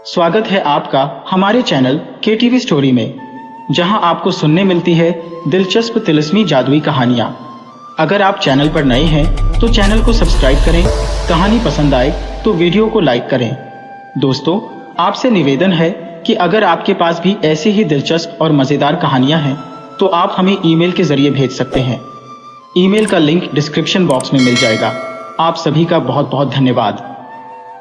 स्वागत है आपका हमारे चैनल KTV स्टोरी में, जहां आपको सुनने मिलती है दिलचस्प तिलिस्मी जादुई कहानियां। अगर आप चैनल पर नए हैं तो चैनल को सब्सक्राइब करें। कहानी पसंद आए तो वीडियो को लाइक करें। दोस्तों, आपसे निवेदन है कि अगर आपके पास भी ऐसी ही दिलचस्प और मजेदार कहानियां हैं तो आप हमें ईमेल के जरिए भेज सकते हैं। ईमेल का लिंक डिस्क्रिप्शन बॉक्स में मिल जाएगा। आप सभी का बहुत बहुत धन्यवाद।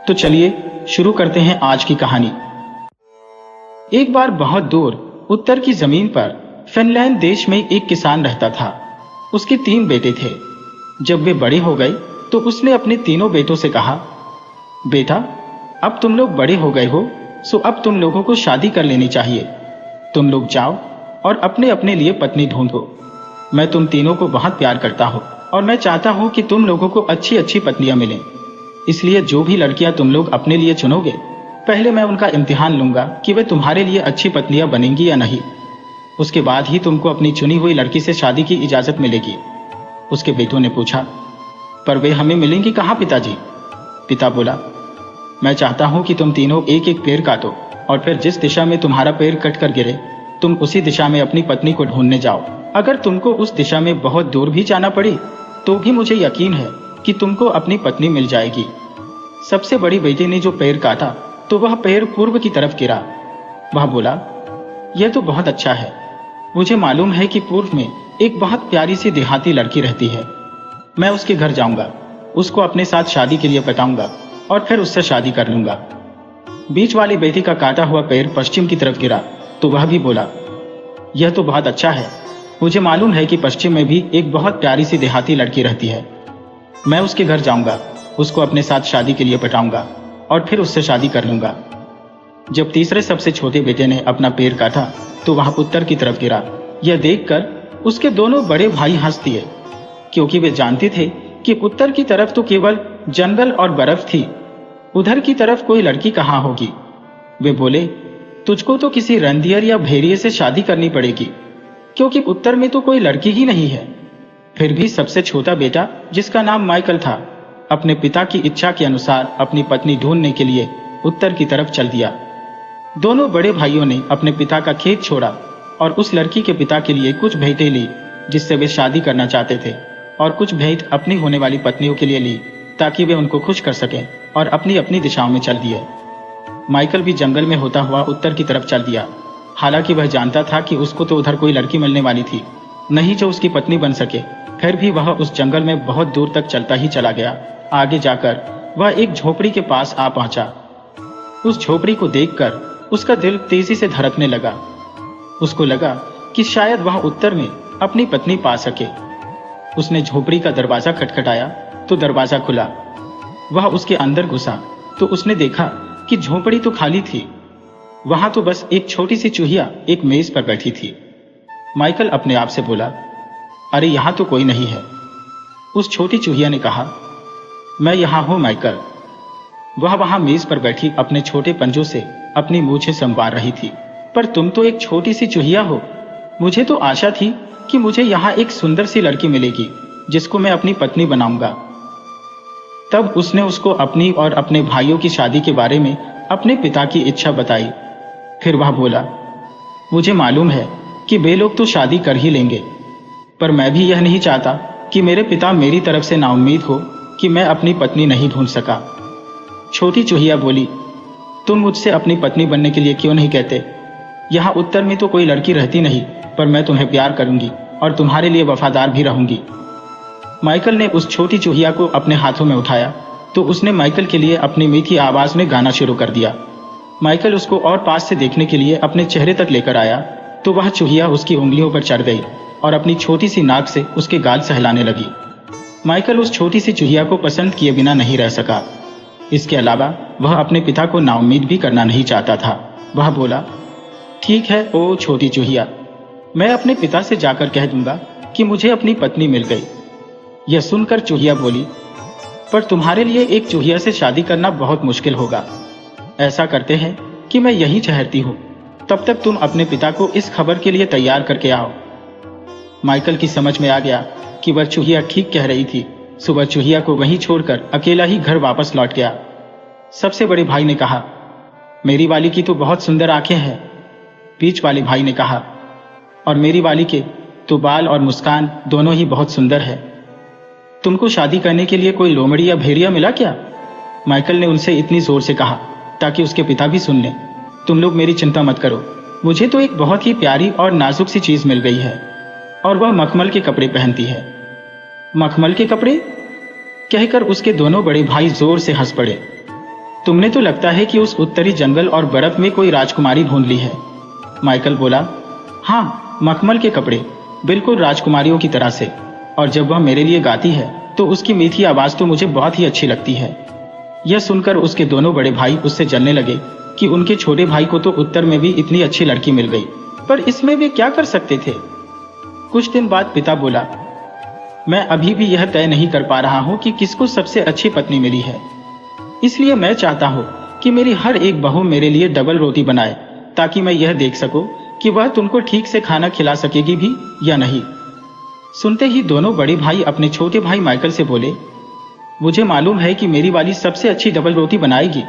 तो चलिए शुरू करते हैं आज की कहानी। एक बार बहुत दूर उत्तर की जमीन पर फिनलैंड देश में एक किसान रहता था। उसके 3 बेटे थे। जब वे बड़े हो गए तो उसने अपने तीनों बेटों से कहा, बेटा, अब तुम लोग बड़े हो गए हो, सो अब तुम लोगों को शादी कर लेनी चाहिए। तुम लोग जाओ और अपने अपने लिए पत्नी ढूंढो। मैं तुम तीनों को बहुत प्यार करता हूँ और मैं चाहता हूँ कि तुम लोगों को अच्छी अच्छी पत्नियां मिलें। इसलिए जो भी लड़कियां तुम लोग अपने लिए चुनोगे, पहले मैं उनका इम्तिहान लूंगा कि वे तुम्हारे लिए अच्छी पत्नियां बनेंगी या नहीं। उसके बाद ही तुमको अपनी चुनी हुई लड़की से शादी की इजाजत मिलेगी। उसके बेटों ने पूछा, पर वे हमें मिलेंगी कहाँ पिताजी? पिता बोला, मैं चाहता हूँ कि तुम तीनों एक एक पेड़ काटो और फिर जिस दिशा में तुम्हारा पेड़ कट कर गिरे तुम उसी दिशा में अपनी पत्नी को ढूंढने जाओ। अगर तुमको उस दिशा में बहुत दूर भी जाना पड़े तो भी मुझे यकीन है कि तुमको अपनी पत्नी मिल जाएगी। सबसे बड़ी बेटी ने जो पेड़ काटा तो वह पेड़ पूर्व की तरफ गिरा। वह बोला, यह तो बहुत अच्छा है। मुझे मालूम है कि पूर्व में एक बहुत प्यारी सी देहाती लड़की रहती है। मैं उसके घर जाऊंगा, उसको अपने साथ शादी के लिए पटाऊंगा और फिर उससे शादी कर लूंगा। बीच वाली बेटी का काटा हुआ पेड़ पश्चिम की तरफ गिरा तो वह भी बोला, यह तो बहुत अच्छा है। मुझे मालूम है कि पश्चिम में भी एक बहुत प्यारी सी देहाती लड़की रहती है। मैं उसके घर जाऊंगा, उसको अपने साथ शादी के लिए पटाऊंगा और फिर उससे शादी कर लूंगा। जब तीसरे सबसे छोटे बेटे ने अपना पेड़ काटा तो वह उत्तर की तरफ गिरा। यह देखकर उसके दोनों बड़े भाई हंस दिए, क्योंकि वे जानते थे कि उत्तर की तरफ तो केवल जंगल और बर्फ थी, उधर की तरफ कोई लड़की कहाँ होगी। वे बोले, तुझको तो किसी रंधियर या भेड़िए से शादी करनी पड़ेगी, क्योंकि उत्तर में तो कोई लड़की ही नहीं है। फिर भी सबसे छोटा बेटा, जिसका नाम माइकल था, अपने पिता की इच्छा के अनुसार अपनी पत्नी ढूंढने के लिए उत्तर की तरफ चल दिया। दोनों बड़े भाइयों ने अपने पिता का खेत छोड़ा और उस लड़की के पिता के लिए कुछ भेंटें ली जिससे वे शादी करना चाहते थे, और कुछ भेंट अपनी होने वाली पत्नियों के लिए ली ताकि वे उनको खुश कर सकें, और अपनी अपनी दिशाओं में चल दिए। माइकल भी जंगल में होता हुआ उत्तर की तरफ चल दिया। हालांकि वह जानता था कि उसको तो उधर कोई लड़की मिलने वाली थी नहीं जो उसकी पत्नी बन सके। फिर भी वह उस जंगल में बहुत दूर तक चलता ही चला गया। आगे जाकर वह एक झोपड़ी के पास आ पहुंचा। उस झोपड़ी को देखकर उसका दिल तेजी से धड़कने लगा। उसको लगा कि शायद वह उत्तर में अपनी पत्नी पा सके। उसने झोपड़ी का दरवाजा खटखटाया तो दरवाजा खुला। वह उसके अंदर घुसा तो उसने देखा कि झोपड़ी तो खाली थी। वहां तो बस एक छोटी सी चूहिया एक मेज पर बैठी थी। माइकल अपने आप से बोला, अरे यहां तो कोई नहीं है। उस छोटी चूहिया ने कहा, मैं यहां हूं माइकल। वह वहां मेज पर बैठी अपने छोटे पंजों से अपनी मूछें संवार रही थी। पर तुम तो एक छोटी सी चूहिया हो। मुझे तो आशा थी कि मुझे यहां एक सुंदर सी लड़की मिलेगी जिसको मैं अपनी पत्नी बनाऊंगा। तब उसने उसको अपनी और अपने भाइयों की शादी के बारे में अपने पिता की इच्छा बताई। फिर वह बोला, मुझे मालूम है कि वे लोग तो शादी कर ही लेंगे, पर मैं भी यह नहीं चाहता कि मेरे पिता मेरी तरफ से नाउम्मीद हो कि मैं अपनी पत्नी नहीं ढूंढ सका। छोटी चूहिया बोली, तुम मुझसे अपनी पत्नी बनने के लिए क्यों नहीं कहते? यहाँ उत्तर में तो कोई लड़की रहती नहीं, पर मैं तुम्हें प्यार करूंगी और तुम्हारे लिए वफादार भी रहूंगी। माइकल ने उस छोटी चूहिया को अपने हाथों में उठाया तो उसने माइकल के लिए अपनी मीठी आवाज में गाना शुरू कर दिया। माइकल उसको और पास से देखने के लिए अपने चेहरे तक लेकर आया तो वह चूहिया उसकी उंगलियों पर चढ़ गई और अपनी छोटी सी नाक से उसके गाल सहलाने लगी। माइकल उस छोटी सी चूहिया को पसंद किए बिना नहीं रह सका। इसके अलावा वह अपने पिता को नाउम्मीद भी करना नहीं चाहता था। वह बोला, ठीक है ओ छोटी चूहिया, मैं अपने पिता से जाकर कह दूंगा कि मुझे अपनी पत्नी मिल गई। यह सुनकर चूहिया बोली, पर तुम्हारे लिए एक चूहिया से शादी करना बहुत मुश्किल होगा। ऐसा करते हैं कि मैं यहीं ठहरती हूँ, तब तक तुम अपने पिता को इस खबर के लिए तैयार करके आओ। माइकल की समझ में आ गया कि वह चूहिया ठीक कह रही थी। सुबह चूहिया को वहीं छोड़कर अकेला ही घर वापस लौट गया। सबसे बड़े भाई ने कहा, मेरी वाली की तो बहुत सुंदर आंखें हैं, बीच वाले भाई ने कहा। और मेरी वाली के तो बाल और मुस्कान दोनों ही बहुत सुंदर है। तुमको शादी करने के लिए कोई लोमड़ी या भेड़िया मिला क्या? माइकल ने उनसे इतनी जोर से कहा ताकि उसके पिता भी सुन लें। तुम लोग मेरी चिंता मत करो, मुझे तो एक बहुत ही प्यारी और नाजुक सी चीज मिल गई है, और वह मखमल के कपड़े पहनती है। मखमल के कपड़े? कहकर उसके दोनों बड़े भाई जोर से हंस पड़े। तुमने तो लगता है कि उस उत्तरी जंगल और बर्फ में कोई राजकुमारी ढूंढ ली है। माइकल बोला, हाँ, मखमल के कपड़े, बिल्कुल राजकुमारियों की तरह से। और जब वह मेरे लिए गाती है तो उसकी मीठी आवाज तो मुझे बहुत ही अच्छी लगती है। यह सुनकर उसके दोनों बड़े भाई उससे जलने लगे कि उनके छोटे भाई को तो उत्तर में भी इतनी अच्छी लड़की मिल गई, पर इसमें वे क्या कर सकते थे। कुछ दिन बाद पिता बोला, मैं अभी भी यह तय नहीं कर पा रहा हूं कि किसको सबसे अच्छी पत्नी मिली है, इसलिए मैं चाहता हूं कि मेरी हर एक बहू मेरे लिए डबल रोटी बनाए, ताकि मैं यह देख सकूं कि वह तुमको ठीक से खाना खिला सकेगी भी या नहीं। सुनते ही दोनों बड़े भाई अपने छोटे भाई माइकल से बोले, मुझे मालूम है कि मेरी वाली सबसे अच्छी डबल रोटी बनाएगी,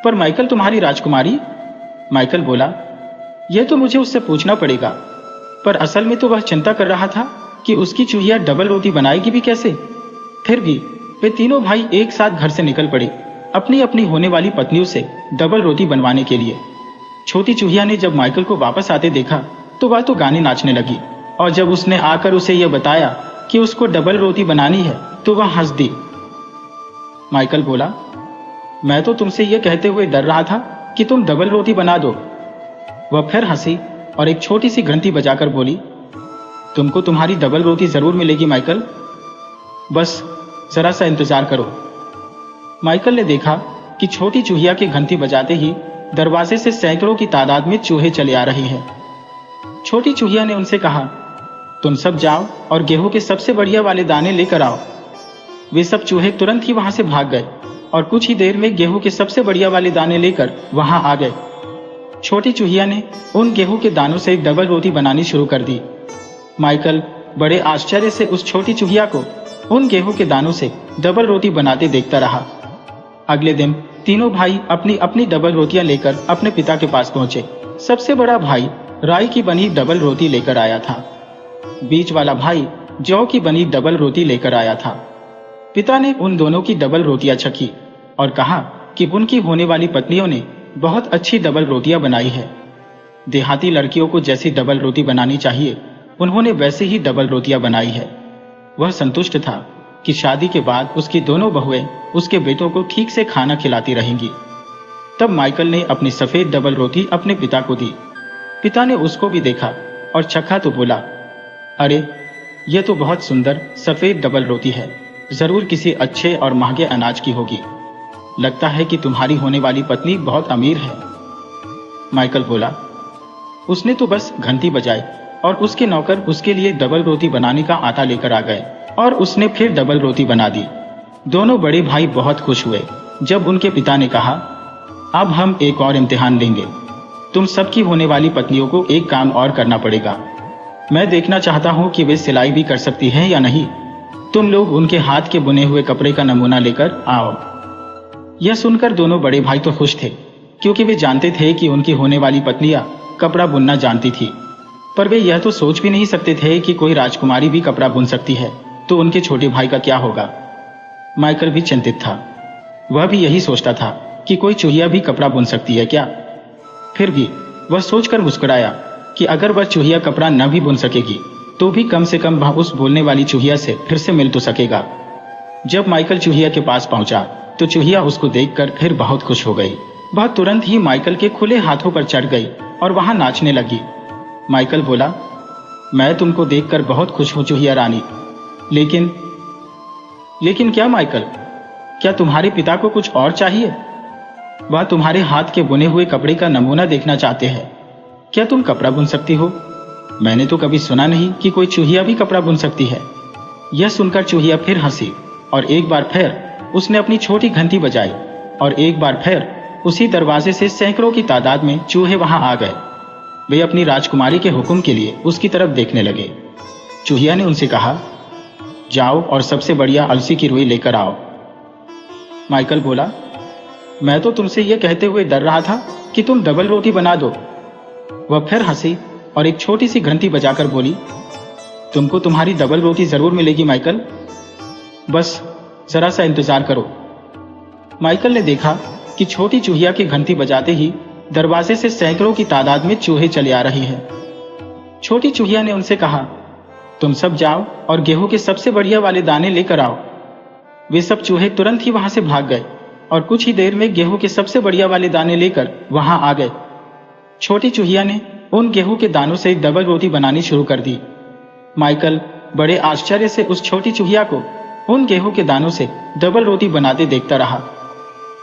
पर माइकल तुम्हारी राजकुमारी? माइकल बोला, यह तो मुझे उससे पूछना पड़ेगा, पर असल में तो वह चिंता कर रहा था कि उसकी चूहिया डबल रोटी बनाएगी भी कैसे। फिर भी वे तीनों भाई एक साथ घर से निकल पड़े अपनी अपनी होने वाली पत्नियों से डबल रोटी बनवाने के लिए। छोटी चूहिया ने जब माइकल को वापस आते देखा तो वह तो गाने नाचने लगी, और जब उसने आकर उसे यह बताया कि उसको डबल रोटी बनानी है तो वह हंस दी। माइकल बोला, मैं तो तुमसे यह कहते हुए डर रहा था कि तुम डबल रोटी बना दो। वह फिर हंसी और एक छोटी सी घंटी बजाकर बोली, तुमको तुम्हारी डबल रोटी जरूर मिलेगी माइकल, बस जरा सा इंतजार करो। माइकल ने देखा कि छोटी चूहिया की घंटी बजाते ही दरवाजे से सैकड़ों की तादाद में चूहे चले आ रहे हैं। छोटी चूहिया ने उनसे कहा, तुम सब जाओ और गेहूं के सबसे बढ़िया वाले दाने लेकर आओ। वे सब चूहे तुरंत ही वहां से भाग गए और कुछ ही देर में गेहूं के सबसे बढ़िया वाले दाने लेकर वहां आ गए। छोटी चूहिया ने उन गेहूं के दानों से एक डबल रोटी बनानी शुरू कर दी। माइकल बड़े आश्चर्य से उस छोटी चूहिया को उन गेहूं के दानों से डबल रोटी बनाते देखता रहा। अगले दिन तीनों भाई अपनी अपनी डबल रोटियां लेकर अपने पिता के पास पहुंचे। सबसे बड़ा भाई राई की बनी डबल रोटी लेकर आया था। बीच वाला भाई जौ की बनी डबल रोटी लेकर आया था। पिता ने उन दोनों की डबल रोटियां चखी और कहा कि उनकी होने वाली पत्नियों ने बहुत अच्छी डबल रोटियां बनाई है। देहाती लड़कियों को जैसी डबल रोटी बनानी चाहिए उन्होंने वैसे ही डबल रोटियां बनाई है। वह संतुष्ट था कि शादी के बाद उसकी दोनों बहुएं उसके बेटों को ठीक से खाना खिलाती रहेंगी। तब माइकल ने अपनी सफेद डबल रोटी अपने पिता को दी। पिता ने उसको भी देखा और चखा तो बोला, अरे यह तो बहुत सुंदर सफेद डबल रोटी है, जरूर किसी अच्छे और महंगे अनाज की होगी। लगता है कि तुम्हारी होने वाली पत्नी बहुत अमीर है। माइकल बोला, उसने तो बस घंटी बजाई और उसके नौकर उसके लिए डबल रोटी बनाने का आटा लेकर आ गए और उसने फिर डबल रोटी बना दी। दोनों बड़े भाई बहुत खुश हुए जब उनके पिता ने कहा, अब हम एक और इम्तिहान लेंगे। तुम सबकी होने वाली पत्नियों को एक काम और करना पड़ेगा। मैं देखना चाहता हूं कि वे सिलाई भी कर सकती हैं या नहीं। तुम लोग उनके हाथ के बुने हुए कपड़े का नमूना लेकर आओ। यह सुनकर दोनों बड़े भाई तो खुश थे, क्योंकि वे जानते थे कि उनकी होने वाली पत्नियां कपड़ा बुनना जानती थी, पर वे यह तो सोच भी नहीं सकते थे कि कोई राजकुमारी भी कपड़ा बुन सकती है, तो उनके छोटे भाई का क्या होगा। माइकल भी चिंतित था। वह भी यही सोचता था कि कोई चूहिया भी कपड़ा बुन सकती है क्या। फिर भी वह सोचकर मुस्कुराया कि अगर वह चूहिया कपड़ा न भी बुन सकेगी तो भी कम से कम वह उस बोलने वाली चूहिया से फिर से मिल तो सकेगा। जब माइकल चूहिया के पास पहुंचा तो चूहिया उसको देखकर फिर बहुत खुश हो गई। वह तुरंत ही माइकल के खुले हाथों पर चढ़ गई और वहां नाचने लगी। माइकल बोला, मैं तुमको देखकर बहुत खुश हूं चूहिया रानी, लेकिन क्या माइकल, क्या तुम्हारे पिता को कुछ और चाहिए? वह तुम्हारे हाथ के बुने हुए कपड़े का नमूना देखना चाहते हैं। क्या तुम कपड़ा बुन सकती हो? मैंने तो कभी सुना नहीं कि कोई चूहिया भी कपड़ा बुन सकती है। यह सुनकर चूहिया फिर हंसी और एक बार फिर उसने अपनी छोटी घंटी बजाई और एक बार फिर उसी दरवाजे से सैकड़ों की तादाद में चूहे वहां आ गए। वे अपनी राजकुमारी के हुक्म के लिए उसकी तरफ देखने लगे। चूहिया ने उनसे कहा, जाओ और सबसे बढ़िया अलसी की रुई लेकर आओ। माइकल बोला, मैं तो तुमसे यह कहते हुए डर रहा था कि तुम डबल रोटी बना दो। वह फिर हंसी और एक छोटी सी घंटी बजाकर बोली, तुमको तुम्हारी डबल रोटी जरूर मिलेगी माइकल, बस जरा सा इंतजार करो। माइकल ने देखा कि छोटी चूहिया की घंटी बजाते ही दरवाजे से सैकड़ों की तादाद में चूहे चले आ रहे हैं। छोटी चूहिया ने उनसे कहा, तुम सब जाओ और गेहूं के सबसे बढ़िया वाले दाने लेकर आओ। वे सब चूहे तुरंत ही वहां से भाग गए और कुछ ही देर में गेहूं के सबसे बढ़िया वाले दाने लेकर वहां आ गए। छोटी चूहिया ने उन गेहूं के दानों से डबल रोटी बनानी शुरू कर दी। माइकल बड़े आश्चर्य से उस छोटी चूहिया को उन गेहूं के दानों से डबल रोटी बनाते देखता रहा।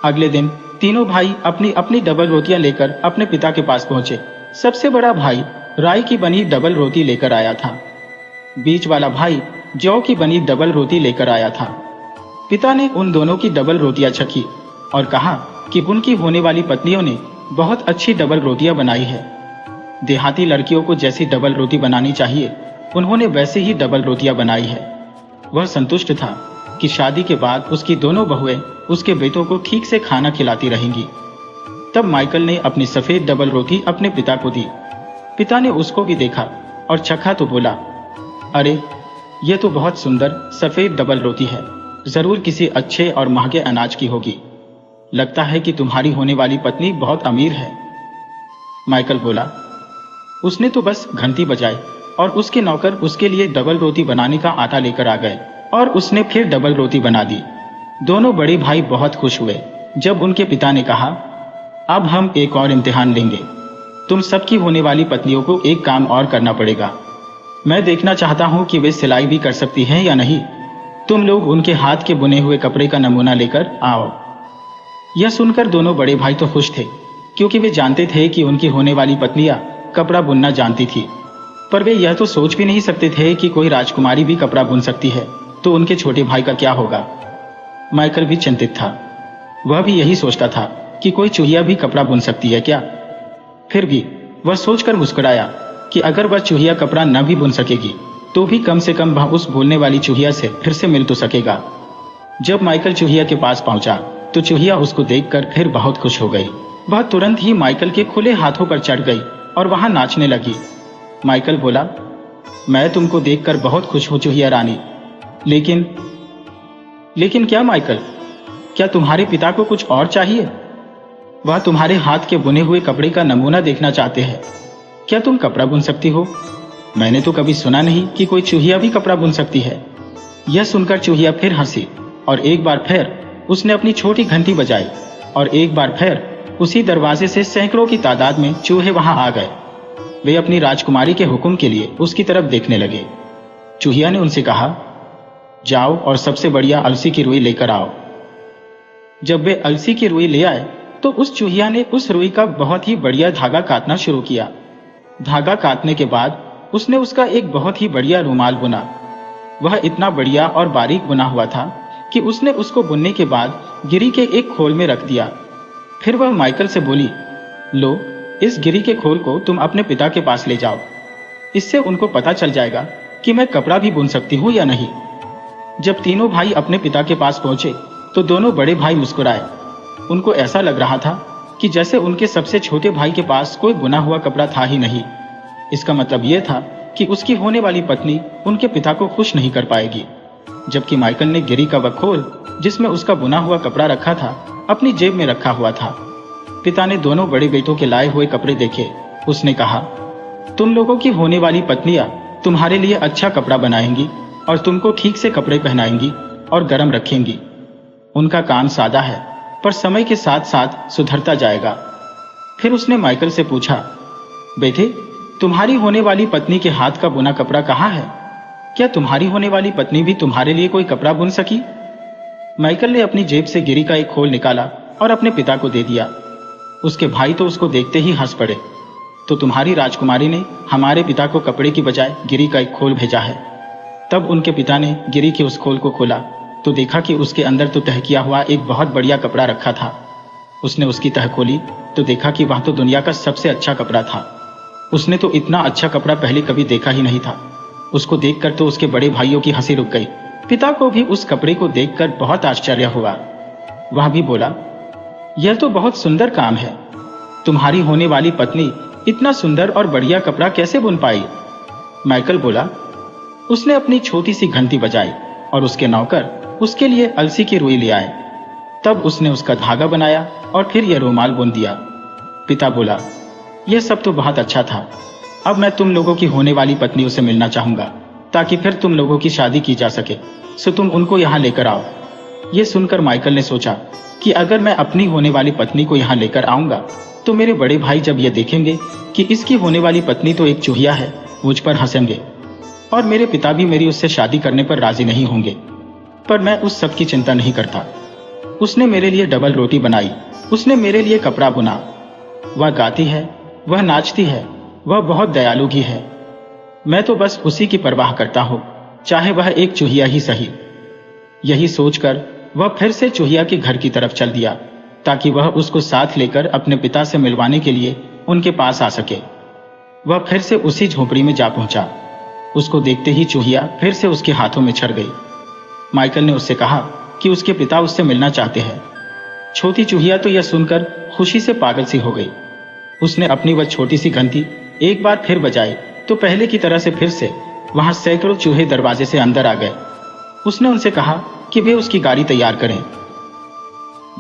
अगले दिन तीनों भाई अपनी अपनी डबल रोटियां लेकर अपने पिता के पास पहुंचे। सबसे बड़ा भाई राई की बनी डबल रोटी लेकर आया था। बीच वाला भाई जौ की बनी डबल रोटी लेकर आया था। पिता ने उन दोनों की डबल रोटियां चखी और कहा कि उनकी होने वाली पत्नियों ने बहुत अच्छी डबल रोटियां बनाई है। देहाती लड़कियों को जैसी डबल रोटी बनानी चाहिए उन्होंने वैसे ही डबल रोटियां बनाई है। वह संतुष्ट था कि शादी के बाद उसकी दोनों बहुएं उसके बेटों को ठीक से खाना खिलाती रहेंगी। तब माइकल ने अपनी सफेद डबल रोटी अपने पिता को दी। पिता ने उसको भी देखा और चखा तो बोला, अरे ये तो बहुत सुंदर सफेद डबल रोटी है, जरूर किसी अच्छे और महंगे अनाज की होगी। लगता है कि तुम्हारी होने वाली पत्नी बहुत अमीर है। माइकल बोला, उसने तो बस घंटी बजाई और उसके नौकर उसके लिए डबल रोटी बनाने का आटा लेकर आ गए और उसने फिर डबल रोटी बना दी। दोनों बड़े भाई बहुत खुश हुए जब उनके पिता ने कहा, अब हम एक और इम्तिहान लेंगे। तुम सबकी होने वाली पत्नियों को एक काम और करना पड़ेगा। मैं देखना चाहता हूं कि वे सिलाई भी कर सकती हैं या नहीं। तुम लोग उनके हाथ के बुने हुए कपड़े का नमूना लेकर आओ। यह सुनकर दोनों बड़े भाई तो खुश थे, क्योंकि वे जानते थे कि उनकी होने वाली पत्नियां कपड़ा बुनना जानती थी। पर वे यह तो सोच भी नहीं सकते थे कि कोई राजकुमारी भी कपड़ा बुन सकती है, तो उनके छोटे भाई का क्या होगा। माइकल भी चिंतित था। वह भी यही सोचता था कि कोई चूहिया भी कपड़ा बुन सकती है क्या। फिर भी वह सोचकर मुस्कुराया कि अगर वह चूहिया कपड़ा न भी बुन सकेगी तो भी कम से कम वह उस बोलने वाली चूहिया से फिर से मिल तो सकेगा। जब माइकल चूहिया के पास पहुंचा तो चूहिया उसको देखकर फिर बहुत खुश हो गई। वह तुरंत ही माइकल के खुले हाथों पर चढ़ गई और वहां नाचने लगी। माइकल बोला, मैं तुमको देखकर बहुत खुश हूं चूहिया रानी, लेकिन क्या माइकल, क्या तुम्हारे पिता को कुछ और चाहिए? वह तुम्हारे हाथ के बुने हुए कपड़े का नमूना देखना चाहते हैं। क्या तुम कपड़ा बुन सकती हो? मैंने तो कभी सुना नहीं कि कोई चूहिया भी कपड़ा बुन सकती है। यह सुनकर चूहिया फिर हंसी और एक बार फिर उसने अपनी छोटी घंटी बजाई और एक बार फिर उसी दरवाजे से सैकड़ों की तादाद में चूहे वहां आ गए। वे अपनी राजकुमारी के हुक्म के लिए उसकी तरफ देखने लगे। चूहिया ने उनसे कहा, जाओ और सबसे बढ़िया अलसी की रुई लेकर आओ। जब वे अलसी की रुई ले आए तो उस चूहिया ने उस रुई का बहुत ही बढ़िया धागा काटना शुरू किया। धागा काटने के बाद उसने उसका एक बहुत ही बढ़िया रुमाल बुना। वह इतना बढ़िया और बारीक बुना हुआ था कि उसने उसको बुनने के बाद गिरी के एक खोल में रख दिया। फिर वह माइकल से बोली, लो, इस गिरी के खोल को तुम अपने पिता के पास ले जाओ। इससे उनको पता चल जाएगा कि मैं कपड़ा भी बुन सकती हूँ या नहीं। जब तीनों भाई अपने पिता के पास पहुंचे तो दोनों बड़े भाई मुस्कुराए। उनको ऐसा लग रहा था कि जैसे उनके सबसे छोटे भाई के पास कोई बुना हुआ कपड़ा था ही नहीं। इसका मतलब यह था कि उसकी होने वाली पत्नी उनके पिता को खुश नहीं कर पाएगी। जबकि माइकल ने गिरी का वह खोल जिसमें उसका बुना हुआ कपड़ा रखा था अपनी जेब में रखा हुआ था। पिता ने दोनों बड़े बेटों के लाए हुए कपड़े देखे। उसने कहा, तुम लोगों की होने वाली पत्नियां तुम्हारे लिए अच्छा कपड़ा बनाएंगी और तुमको ठीक से कपड़े पहनाएंगी और गर्म रखेंगी। उनका काम सादा है पर समय के साथ साथ सुधरता जाएगा। फिर उसने माइकल से पूछा, बेटे, तुम्हारी होने वाली पत्नी के हाथ का बुना कपड़ा कहाँ है? क्या तुम्हारी होने वाली पत्नी भी तुम्हारे लिए कोई कपड़ा बुन सकी? माइकल ने अपनी जेब से गिरी का एक खोल निकाला और अपने पिता को दे दिया। उसके भाई तो उसको देखते ही हंस पड़े। तो तुम्हारी राजकुमारी ने हमारे पिता को कपड़े की बजाय गिरी का एक खोल भेजा है। तब उनके पिता ने गिरी के उस खोल को खोला तो देखा कि उसके अंदर तो तह किया हुआ एक बहुत बढ़िया कपड़ा रखा था। उसने उसकी तह खोली तो देखा कि वह तो दुनिया का सबसे अच्छा कपड़ा था। उसने तो इतना अच्छा कपड़ा पहले कभी देखा ही नहीं था। उसको देखकर तो उसके बड़े भाइयों की हंसी रुक गई। पिता को भी उस कपड़े को देखकर बहुत आश्चर्य हुआ। वह भी बोला, यह तो बहुत सुंदर काम है। तुम्हारी होने वाली पत्नी इतना सुंदर और बढ़िया कपड़ा कैसे बुन पाई? माइकल बोला। उसने अपनी छोटी सी घंटी बजाई और उसके नौकर उसके लिए अलसी की रुई ले आए। तब उसने उसका धागा बनाया और फिर यह रुमाल बुन दिया। पिता बोला, यह सब तो बहुत अच्छा था। अब मैं तुम लोगों की होने वाली पत्नियों से मिलना चाहूंगा ताकि फिर तुम लोगों की शादी की जा सके, सो तुम उनको यहाँ लेकर आओ। यह सुनकर माइकल ने सोचा कि अगर मैं अपनी होने वाली पत्नी को यहाँ लेकर आऊंगा तो मेरे बड़े भाई जब यह देखेंगे कि इसकी होने वाली पत्नी तो एक चूहिया है, मुझ पर हंसेंगे और मेरे पिता भी मेरी उससे शादी करने पर राजी नहीं होंगे। पर मैं उस सब की चिंता नहीं करता। उसने मेरे लिए डबल रोटी बनाई, उसने मेरे लिए कपड़ा बुना। वह गाती है, वह नाचती है, वह बहुत दयालु भी है। मैं तो बस उसी की परवाह करता हूँ, चाहे वह एक चूहिया ही सही। यही सोचकर वह फिर से चूहिया के घर की तरफ चल दिया ताकि वह उसको साथ लेकर अपने पिता से मिलवाने के लिए उनके पास आ सके। वह फिर से उसी झोपड़ी में जा पहुंचा। उसको देखते ही चूहिया फिर से उसके हाथों में छड़ गई। माइकल ने उससे कहा कि उसके पिता उससे मिलना चाहते हैं। छोटी चूहिया तो यह सुनकर खुशी से पागल सी हो गई। उसने अपनी वह छोटी सी घंटी एक बार फिर बजाई तो पहले की तरह से फिर से वहां सैकड़ों चूहे दरवाजे से अंदर आ गए। उसने उनसे कहा कि वे उसकी गाड़ी तैयार करें।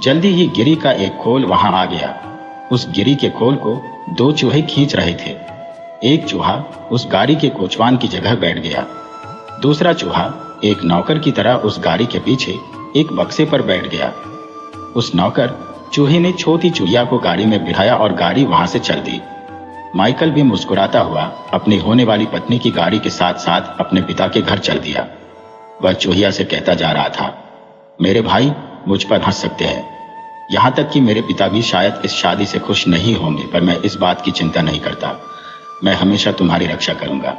जल्दी ही गिरी का एक खोल वहां आ गया। उस गिरी के खोल को दो चूहे खींच रहे थे। एक चूहा उस गाड़ी के कोचवान की जगह बैठ गया। दूसरा चूहा एक नौकर की तरह उस गाड़ी के पीछे एक बक्से पर बैठ गया। उस नौकर चूहे ने छोटी चूहिया को गाड़ी में बिठाया और गाड़ी वहां से चल दी। माइकल भी मुस्कुराता हुआ अपनी होने वाली पत्नी की गाड़ी के साथ साथ अपने पिता के घर चल दिया। वह चूहिया से कहता जा रहा था, मेरे भाई मुझ पर हंस सकते हैं, यहां तक कि मेरे पिता भी शायद इस शादी से खुश नहीं होंगे, पर मैं इस बात की चिंता नहीं करता। मैं हमेशा तुम्हारी रक्षा करूंगा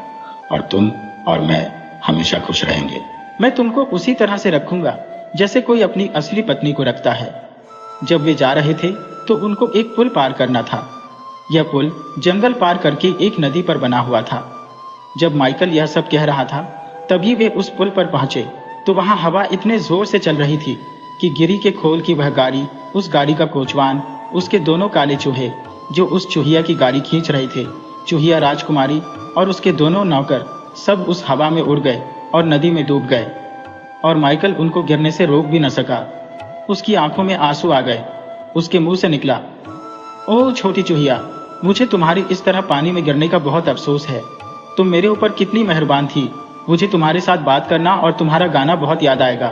और तुम और मैं हमेशा खुश रहेंगे। मैं तुमको उसी तरह से रखूंगा जैसे कोई अपनी असली पत्नी को रखता है। जब वे जा रहे थे तो उनको एक पुल पार करना था। यह पुल जंगल पार करके एक नदी पर बना हुआ था। जब माइकल यह सब कह रहा था तभी वे उस पुल पर पहुंचे तो वहां हवा इतने जोर से चल रही थी कि गिरी के खोल की वह गाड़ी, उस गाड़ी का कोचवान, उसके दोनों काले चूहे जो उस चूहिया की गाड़ी खींच रहे थे, चूहिया राजकुमारी और उसके दोनों नौकर सब उस हवा में उड़ गए और नदी में डूब गए और माइकल उनको गिरने से रोक भी न सका। उसकी आंखों में आंसू आ गए। उसके मुंह से निकला, ओह छोटी चूहिया, मुझे तुम्हारी इस तरह पानी में गिरने का बहुत अफसोस है। तुम मेरे ऊपर कितनी मेहरबान थी। मुझे तुम्हारे साथ बात करना और तुम्हारा गाना बहुत याद आएगा।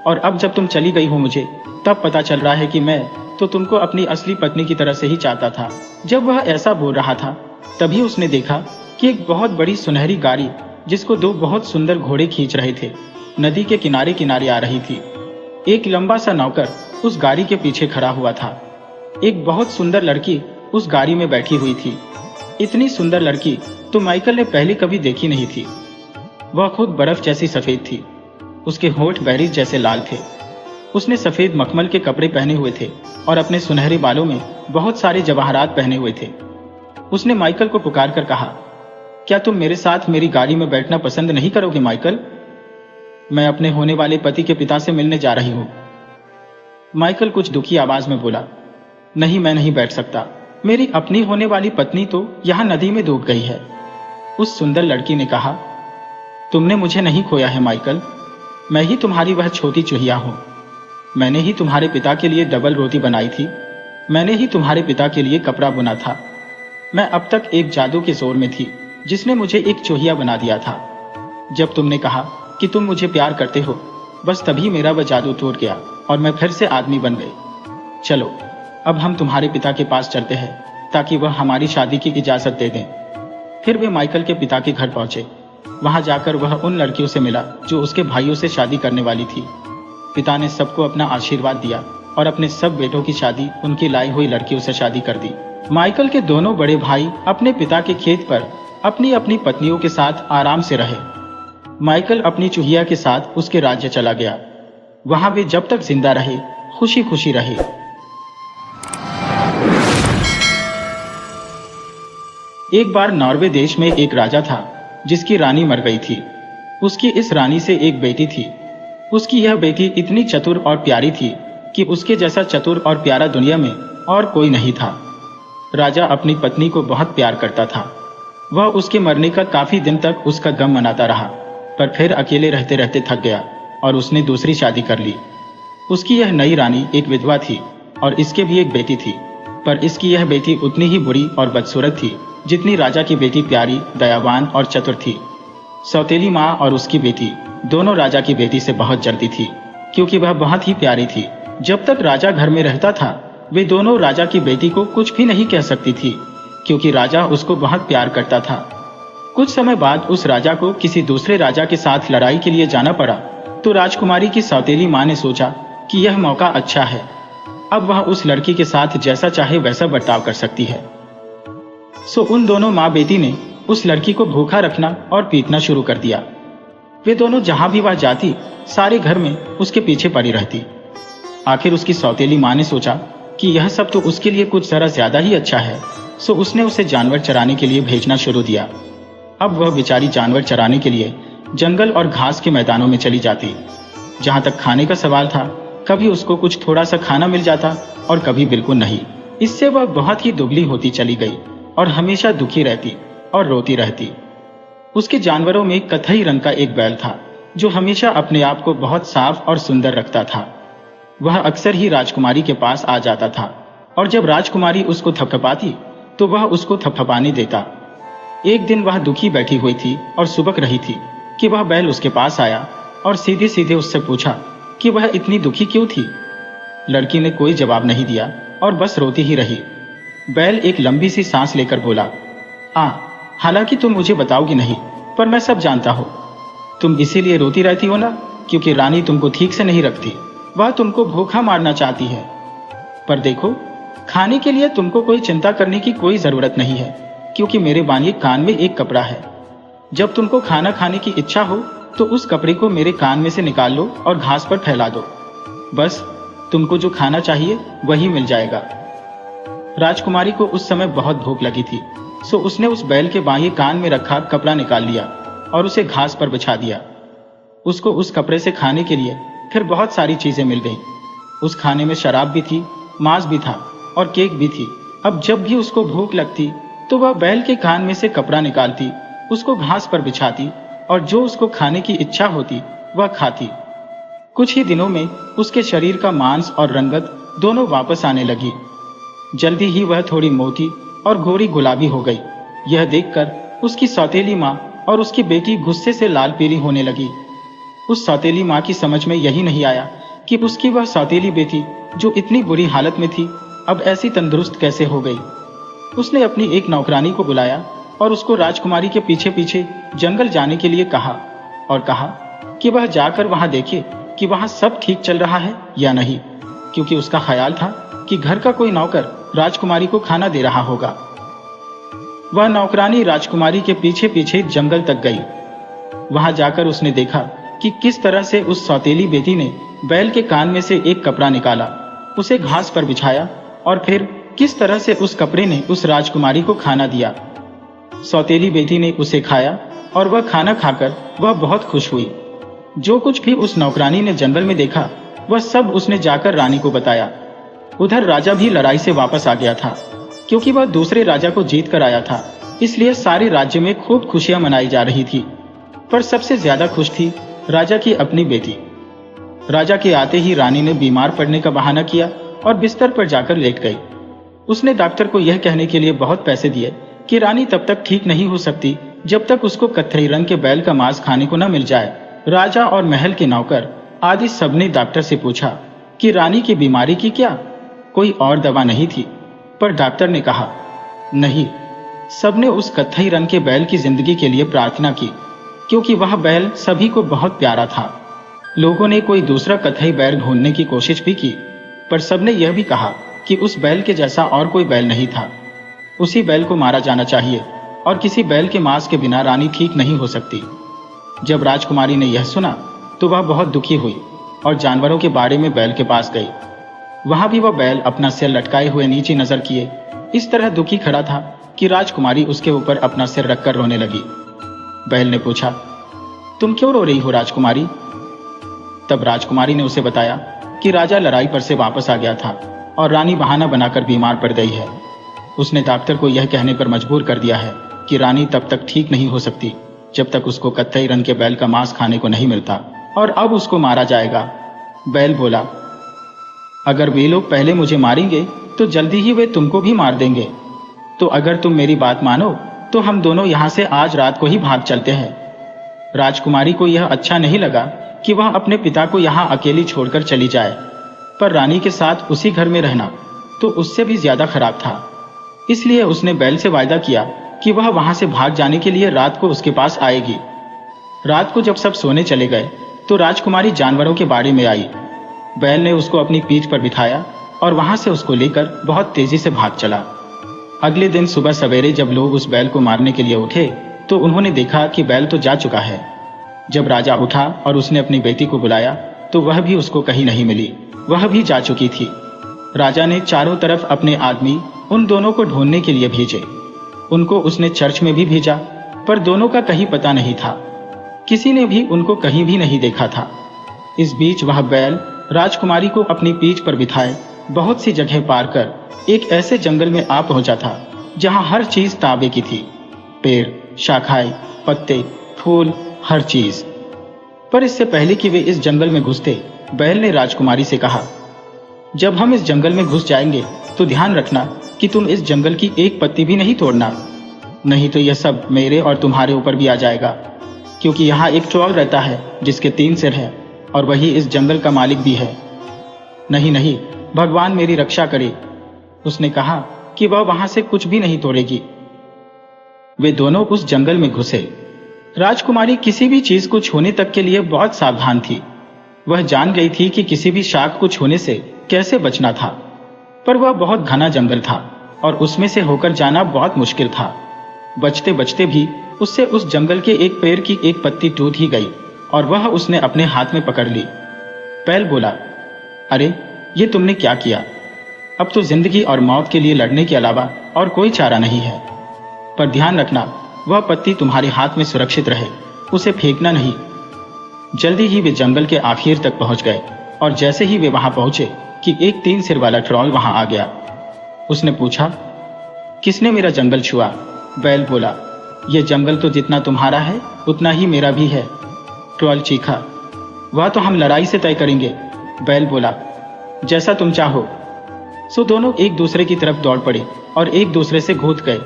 और अब जब तुम चली गई हो मुझे तब पता चल रहा है कि मैं तो तुमको अपनी असली पत्नी की तरह से ही चाहता था। जब वह ऐसा बोल रहा था तभी उसने देखा कि एक बहुत बड़ी सुनहरी गाड़ी जिसको दो बहुत सुंदर घोड़े खींच रहे थे नदी के किनारे किनारे आ रही थी। एक लंबा सा नौकर उस गाड़ी के पीछे खड़ा हुआ था। एक बहुत सुंदर लड़की उस गाड़ी में बैठी हुई थी। इतनी सुंदर लड़की तो माइकल ने पहले कभी देखी नहीं थी। वह खुद बर्फ जैसी सफेद थी। उसके होंठ बेरीज जैसे लाल थे। उसने सफेद मखमल के कपड़े पहने हुए थे और अपने सुनहरे बालों में बहुत सारे जवाहरात पहने हुए थे। उसने माइकल को पुकार कर कहा, क्या तुम मेरे साथ मेरी गाड़ी में बैठना पसंद नहीं करोगे माइकल? मैं अपने होने वाले पति के पिता से मिलने जा रही हूं। माइकल कुछ दुखी आवाज में बोला, नहीं, मैं नहीं बैठ सकता। मेरी अपनी होने वाली पत्नी तो यहां नदी में डूब गई है। उस सुंदर लड़की ने कहा, तुमने मुझे नहीं खोया है माइकल, मैं ही तुम्हारी वह छोटी चूहिया हूं। मैंने ही तुम्हारे पिता के लिए डबल रोटी बनाई थी। मैंने ही तुम्हारे पिता के लिए कपड़ा बुना था। मैं अब तक एक जादू के जोर में थी जिसने मुझे एक चूहिया बना दिया था। जब तुमने कहा कि तुम मुझे प्यार करते हो, बस तभी मेरा वह जादू टूट गया और मैं फिर से आदमी बन गई। चलो अब हम तुम्हारे पिता के पास चलते हैं ताकि वह हमारी शादी की इजाजत दे दें। फिर वे माइकल के पिता के घर पहुंचे। वहां जाकर वह उन लड़कियों से मिला जो उसके भाइयों से शादी करने वाली थी। पिता ने सबको अपना आशीर्वाद दिया और अपने सब बेटों की शादी उनकी लाई हुई लड़कियों से शादी कर दी। माइकल के दोनों बड़े भाई अपने पिता के खेत पर अपनी अपनी पत्नियों के साथ आराम से रहे। माइकल अपनी चूहिया के साथ उसके राज्य चला गया। वहां वे जब तक जिंदा रहे खुशी खुशी रहे। एक बार नॉर्वे देश में एक राजा था जिसकी रानी मर गई थी। उसकी इस रानी से एक बेटी थी। उसकी यह बेटी इतनी चतुर और प्यारी थी कि उसके जैसा चतुर और प्यारा दुनिया में और कोई नहीं था। राजा अपनी पत्नी को बहुत प्यार करता था। वह उसके मरने का काफी दिन तक उसका गम मनाता रहा, पर फिर अकेले रहते रहते थक गया और उसने दूसरी शादी कर ली। उसकी यह नई रानी एक विधवा थी और इसके भी एक बेटी थी, पर इसकी यह बेटी उतनी ही बुरी और बदसूरत थी जितनी राजा की बेटी प्यारी, दयावान और चतुर थी। सौतेली माँ और उसकी बेटी दोनों राजा की बेटी से बहुत जलती थी, क्योंकि वह बहुत ही प्यारी थी। जब तक राजा घर में रहता था, वे दोनों राजा की बेटी को कुछ भी नहीं कह सकती थी, क्योंकि राजा उसको बहुत प्यार करता था। कुछ समय बाद उस राजा को किसी दूसरे राजा के साथ लड़ाई के लिए जाना पड़ा, तो राजकुमारी की सौतेली माँ ने सोचा कि यह मौका अच्छा है, अब वह उस लड़की के साथ जैसा चाहे वैसा बर्ताव कर सकती है। सो उन दोनों माँ बेटी ने उस लड़की को भूखा रखना और पीटना शुरू कर दिया। वे दोनों जहां भी वह जाती, सारे घर में उसके पीछे पड़ी रहती। आखिर उसकी सौतेली माँ ने सोचा कि यह सब तो उसके लिए कुछ जरा ज्यादा ही अच्छा है, सो उसने उसे जानवर चराने के लिए भेजना शुरू दिया। अब वह बेचारी जानवर चराने के लिए जंगल और घास के मैदानों में चली जाती। जहां तक खाने का सवाल था, कभी उसको कुछ थोड़ा सा खाना मिल जाता और कभी बिल्कुल नहीं। इससे वह बहुत ही दुबली होती चली गई और हमेशा दुखी रहती और रोती रहती। उसके जानवरों में कत्थई रंग का एक बैल था, जो हमेशा अपने आप को बहुत साफ और सुंदर रखता था। वह अक्सर ही राजकुमारी के पास आ जाता था और जब राजकुमारी उसको थपथपाती तो वह उसको थपथपाने देता। एक दिन वह दुखी बैठी हुई थी और सुबक रही थी कि वह बैल उसके पास आया और सीधे सीधे उससे पूछा कि वह इतनी दुखी क्यों थी। लड़की ने कोई जवाब नहीं दिया और बस रोती ही रही। बैल एक लंबी सी सांस लेकर बोला, हालांकि तुम मुझे बताओगी नहीं, पर मैं सब जानता हूँ। तुम इसीलिए रोती रहती हो ना, क्योंकि रानी तुमको ठीक से नहीं रखती। वह तुमको भूखा मारना चाहती है। पर देखो, खाने के लिए तुमको कोई चिंता करने की कोई जरूरत नहीं है, क्योंकि मेरे बानिए कान में एक कपड़ा है। जब तुमको खाना खाने की इच्छा हो तो उस कपड़े को मेरे कान में से निकाल लो और घास पर फैला दो। बस तुमको जो खाना चाहिए वही मिल जाएगा। राजकुमारी को उस समय बहुत भूख लगी थी, सो उसने उस बैल के बाएं कान में रखा कपड़ा निकाल लिया और उसे घास पर बिछा दिया। उसको उस कपड़े से खाने के लिए फिर बहुत सारी चीजें मिल गईं। उस खाने में शराब भी थी, मांस भी था और केक भी थी। अब जब भी उसको भूख लगती तो वह बैल के कान में से कपड़ा निकालती, उसको घास पर बिछाती और जो उसको खाने की इच्छा होती वह खाती। कुछ ही दिनों में उसके शरीर का मांस और रंगत दोनों वापस आने लगी। जल्दी ही वह थोड़ी मोटी और गोरी गुलाबी हो गई। यह देखकर उसकी सौतेली माँ और उसकी बेटी गुस्से से लाल पीली होने लगी। उस सौतेली माँ की समझ में यही नहीं आया कि उसकी वह सौतेली बेटी जो इतनी बुरी हालत में थी, अब ऐसी तंदुरुस्त कैसे हो गई। उसने अपनी एक नौकरानी को बुलाया और उसको राजकुमारी के पीछे पीछे जंगल जाने के लिए कहा और कहा कि वह जाकर वहां देखे कि वहां सब ठीक चल रहा है या नहीं, क्योंकि उसका ख्याल था कि घर का कोई नौकर राजकुमारी को खाना दे रहा होगा। वह नौकरानी राजकुमारी के पीछे पीछे जंगल तक गई। वहां जाकर उसने देखा कि किस तरह से उस सौतेली बेटी ने बैल के कान में से एक कपड़ा निकाला, उसे घास पर बिछाया और फिर किस तरह से उस कपड़े ने उस राजकुमारी को खाना दिया। सौतेली बेटी ने उसे खाया और वह खाना खाकर वह बहुत खुश हुई। जो कुछ भी उस नौकरानी ने जंगल में देखा वह सब उसने जाकर रानी को बताया। उधर राजा भी लड़ाई से वापस आ गया था, क्योंकि वह दूसरे राजा को जीत कर आया था, इसलिए सारे राज्य में खूब खुशियां मनाई जा रही थी। पर सबसे ज्यादा खुश थी राजा की अपनी बेटी। राजा के आते ही रानी ने बीमार पड़ने का बहाना किया और बिस्तर पर जाकर लेट गई। उसने डॉक्टर को यह कहने के लिए बहुत पैसे दिए कि रानी तब तक ठीक नहीं हो सकती जब तक उसको कत्थई रंग के बैल का मांस खाने को न मिल जाए। राजा और महल के नौकर आदि सबने डॉक्टर से पूछा कि रानी की बीमारी की क्या कोई और दवा नहीं थी, पर डॉक्टर ने कहा नहीं। सबने उस कत्थई रंग के बैल की जिंदगी के लिए प्रार्थना की, क्योंकि वह बैल सभी को बहुत प्यारा था। लोगों ने कोई दूसरा कत्थई बैल ढूंढने की कोशिश भी की, पर सबने यह भी कहा कि उस बैल के जैसा और कोई बैल नहीं था। उसी बैल को मारा जाना चाहिए और किसी बैल के मांस के बिना रानी ठीक नहीं हो सकती। जब राजकुमारी ने यह सुना तो वह बहुत दुखी हुई और जानवरों के बाड़े में बैल के पास गई। वहां भी वह बैल अपना सिर लटकाए हुए नीचे नजर किए इस तरह दुखी खड़ा था कि राजकुमारी उसके ऊपर अपना सिर रखकर रोने लगी। बैल ने पूछा, तुम क्यों रो रही हो राजकुमारी? तब राजकुमारी ने उसे बताया कि राजा लड़ाई पर से वापस आ गया था और रानी बहाना बनाकर बीमार पड़ गई है। उसने डॉक्टर को यह कहने पर मजबूर कर दिया है कि रानी तब तक ठीक नहीं हो सकती जब तक उसको कत्थई रंग के बैल का मांस खाने को नहीं मिलता, और अब उसको मारा जाएगा। बैल बोला, अगर वे लोग पहले मुझे मारेंगे तो जल्दी ही वे तुमको भी मार देंगे। तो अगर तुम मेरी बात मानो तो हम दोनों यहाँ से आज रात को ही भाग चलते हैं। राजकुमारी को यह अच्छा नहीं लगा कि वह अपने पिता को यहाँ अकेली छोड़कर चली जाए, पर रानी के साथ उसी घर में रहना तो उससे भी ज्यादा खराब था। इसलिए उसने बैल से वायदा किया कि वह वहां से भाग जाने के लिए रात को उसके पास आएगी। रात को जब सब सोने चले गए तो राजकुमारी जानवरों के बाड़े में आई। बैल ने उसको अपनी पीठ पर बिठाया और वहां से उसको लेकर बहुत तेजी से भाग चला। अगले दिन सुबह सवेरे जब लोग उस बैल को मारने के लिए उठे तो उन्होंने देखा कि बैल तो जा चुका है। जब राजा उठा और उसने अपनी बेटी को बुलाया तो वह भी उसको कहीं नहीं मिली, वह भी जा चुकी थी। राजा ने चारों तरफ अपने आदमी उन दोनों को ढूंढने के लिए भेजे। उनको उसने चर्च में भी भेजा, पर दोनों का कहीं पता नहीं था। किसी ने भी उनको कहीं भी नहीं देखा था। इस बीच वह बैल राजकुमारी को अपनी पीठ पर बिठाए बहुत सी जगह पार कर एक ऐसे जंगल में आ पहुंचा था जहां हर चीज ताबे की थी, पेड़, शाखाएं, पत्ते, फूल, हर चीज। पर इससे पहले कि वे इस जंगल में घुसते, बैल ने राजकुमारी से कहा, जब हम इस जंगल में घुस जाएंगे तो ध्यान रखना कि तुम इस जंगल की एक पत्ती भी नहीं तोड़ना, नहीं तो यह सब मेरे और तुम्हारे ऊपर भी आ जाएगा। क्योंकि यहाँ एक ट्रॉल रहता है जिसके 3 सिर हैं और वही इस जंगल का मालिक भी है। नहीं नहीं, भगवान मेरी रक्षा करे। उसने कहा कि वह वहां से कुछ भी नहीं तोड़ेगी। वे दोनों उस जंगल में घुसे। राजकुमारी किसी भी चीज को छूने तक के लिए बहुत सावधान थी। वह जान गई थी कि किसी भी शाख को छूने से कैसे बचना था, पर वह बहुत घना जंगल था और उसमें से होकर जाना बहुत मुश्किल था। बचते बचते भी उससे उस जंगल के एक पेड़ की एक पत्ती टूट ही गई और वह उसने अपने हाथ में पकड़ ली। बैल बोला, अरे ये तुमने क्या किया? अब तो जिंदगी और मौत के लिए लड़ने के अलावा और कोई चारा नहीं है। पर ध्यान रखना, वह पत्ती तुम्हारे हाथ में सुरक्षित रहे, उसे फेंकना नहीं। जल्दी ही वे जंगल के आखिर तक पहुंच गए और जैसे ही वे वहां पहुंचे कि एक 3 सिर वाला ट्रॉल वहां आ गया। उसने पूछा, किसने मेरा जंगल छुआ? बैल बोला, यह जंगल तो जितना तुम्हारा है उतना ही मेरा भी है। ट्रॉल चीखा, वह तो हम लड़ाई से तय करेंगे। बैल बोला, जैसा तुम चाहो। सो दोनों एक दूसरे की तरफ दौड़ पड़े और एक दूसरे से घूट गए।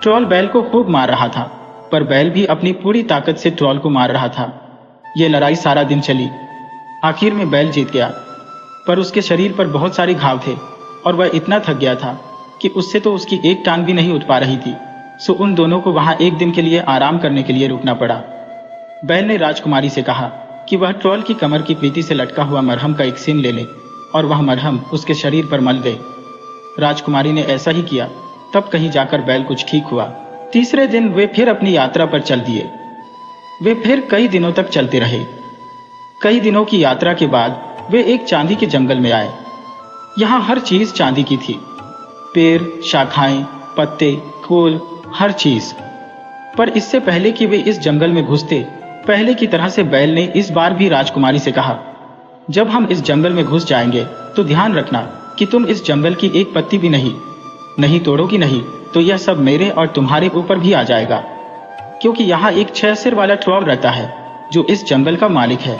ट्रॉल बैल को खूब मार रहा था, पर बैल भी अपनी पूरी ताकत से ट्रॉल को मार रहा था। यह लड़ाई सारा दिन चली। आखिर में बैल जीत गया, पर उसके शरीर पर बहुत सारे घाव थे और वह इतना थक गया था कि उससे तो उसकी एक टांग भी नहीं उठ पा रही थी। सो उन दोनों को वहां एक दिन के लिए आराम करने के लिए रुकना पड़ा। बैल ने राजकुमारी से कहा कि वह ट्रॉल की कमर की पीठी से लटका हुआ मरहम का एक सीन ले ले और वह मरहम उसके शरीर पर मल दे। राजकुमारी ने ऐसा ही किया। तब कहीं जाकर बैल कुछ ठीक हुआ। तीसरे दिन वे फिर अपनी यात्रा पर चल दिए। वे फिर कई दिनों तक चलते रहे। कई दिनों की यात्रा के बाद वे एक चांदी के जंगल में आए। यहाँ हर चीज चांदी की थी, पेड़, शाखाएं, पत्ते, फूल, हर चीज। पर इससे पहले कि वे इस जंगल में घुसते, पहले की तरह से बैल ने इस बार भी राजकुमारी से कहा, जब हम इस जंगल में घुस जाएंगे तो ध्यान रखना कि तुम इस जंगल की एक पत्ती भी नहीं तोड़ोगी, नहीं तो यह सब मेरे और तुम्हारे ऊपर भी आ जाएगा। क्योंकि यहाँ एक 6 सिर वाला ट्रॉल रहता है जो इस जंगल का मालिक है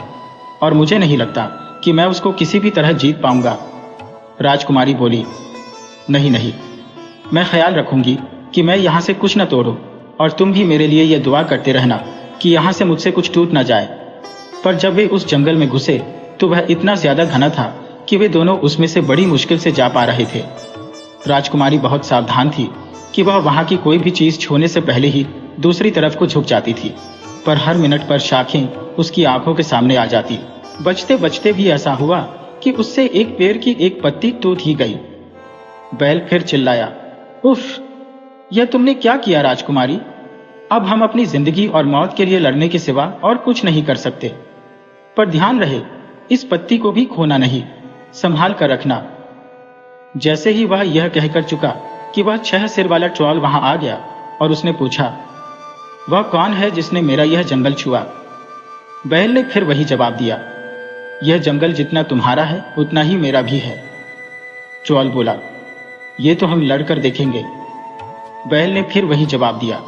और मुझे नहीं लगता कि मैं उसको किसी भी तरह जीत पाऊंगा। राजकुमारी बोली, नहीं, मैं ख्याल रखूंगी कि मैं यहाँ से कुछ न तोड़ूं और तुम भी मेरे लिए यह दुआ करते रहना कि यहाँ से मुझसे कुछ टूट न जाए। पर जब वे उस जंगल में घुसे तो वह इतना ज्यादा घना था कि वे दोनों उसमें से बड़ी मुश्किल से जा पा रहे थे। राजकुमारी बहुत सावधान थी कि वह वहां की कोई भी चीज छूने से पहले ही दूसरी तरफ को झुक जाती थी, पर हर मिनट पर शाखें उसकी आंखों के सामने आ जाती। बचते बचते भी ऐसा हुआ कि उससे एक पेड़ की एक पत्ती टूट ही गई। बैल फिर चिल्लाया, उफ, यह तुमने क्या किया राजकुमारी? अब हम अपनी जिंदगी और मौत के लिए लड़ने के सिवा और कुछ नहीं कर सकते। पर ध्यान रहे, इस पत्ती को भी खोना नहीं, संभाल कर रखना। जैसे ही वह यह कहकर चुका कि वह 6 सिर वाला ट्रॉल वहां आ गया और उसने पूछा, वह कौन है जिसने मेरा यह जंगल छुआ? बैल ने फिर वही जवाब दिया, यह जंगल जितना तुम्हारा है उतना ही मेरा भी है। ट्रॉल बोला, ये तो हम लड़कर देखेंगे। बैल ने फिर वही जवाब दिया,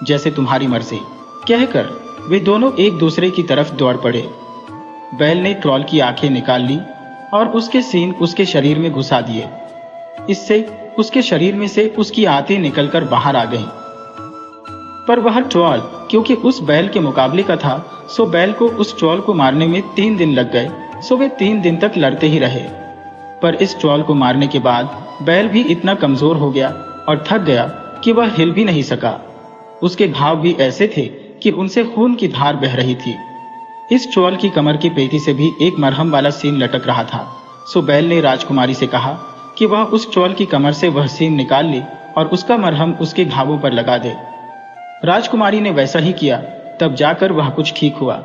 जैसे तुम्हारी मर्जी। कहकर वे दोनों एक दूसरे की तरफ दौड़ पड़े। बैल ने ट्रॉल की आंखें निकाल ली और उसके सींग उसके शरीर में घुसा दिए। इससे उसके शरीर में से उसकी आंतें निकलकर बाहर आ गईं। पर वह ट्रॉल क्योंकि उस बैल के मुकाबले का था, सो बैल को उस ट्रॉल को मारने में 3 दिन लग गए। सो वे 3 दिन तक लड़ते ही रहे। पर इस ट्रॉल को मारने के बाद बैल भी इतना कमजोर हो गया और थक गया कि वह हिल भी नहीं सका। उसके घाव भी ऐसे थे कि उनसे खून की धार बह रही थी। इस ट्रॉल की कमर की पेटी से भी एक मरहम वाला सीन लटक रहा था। सो बैल ने राजकुमारी से कहा कि वह उस ट्रॉल की कमर से वह सीन निकाल ले और उसका मरहम उसके घावों पर लगा दे। राजकुमारी ने वैसा ही किया, तब जाकर वह कुछ ठीक हुआ।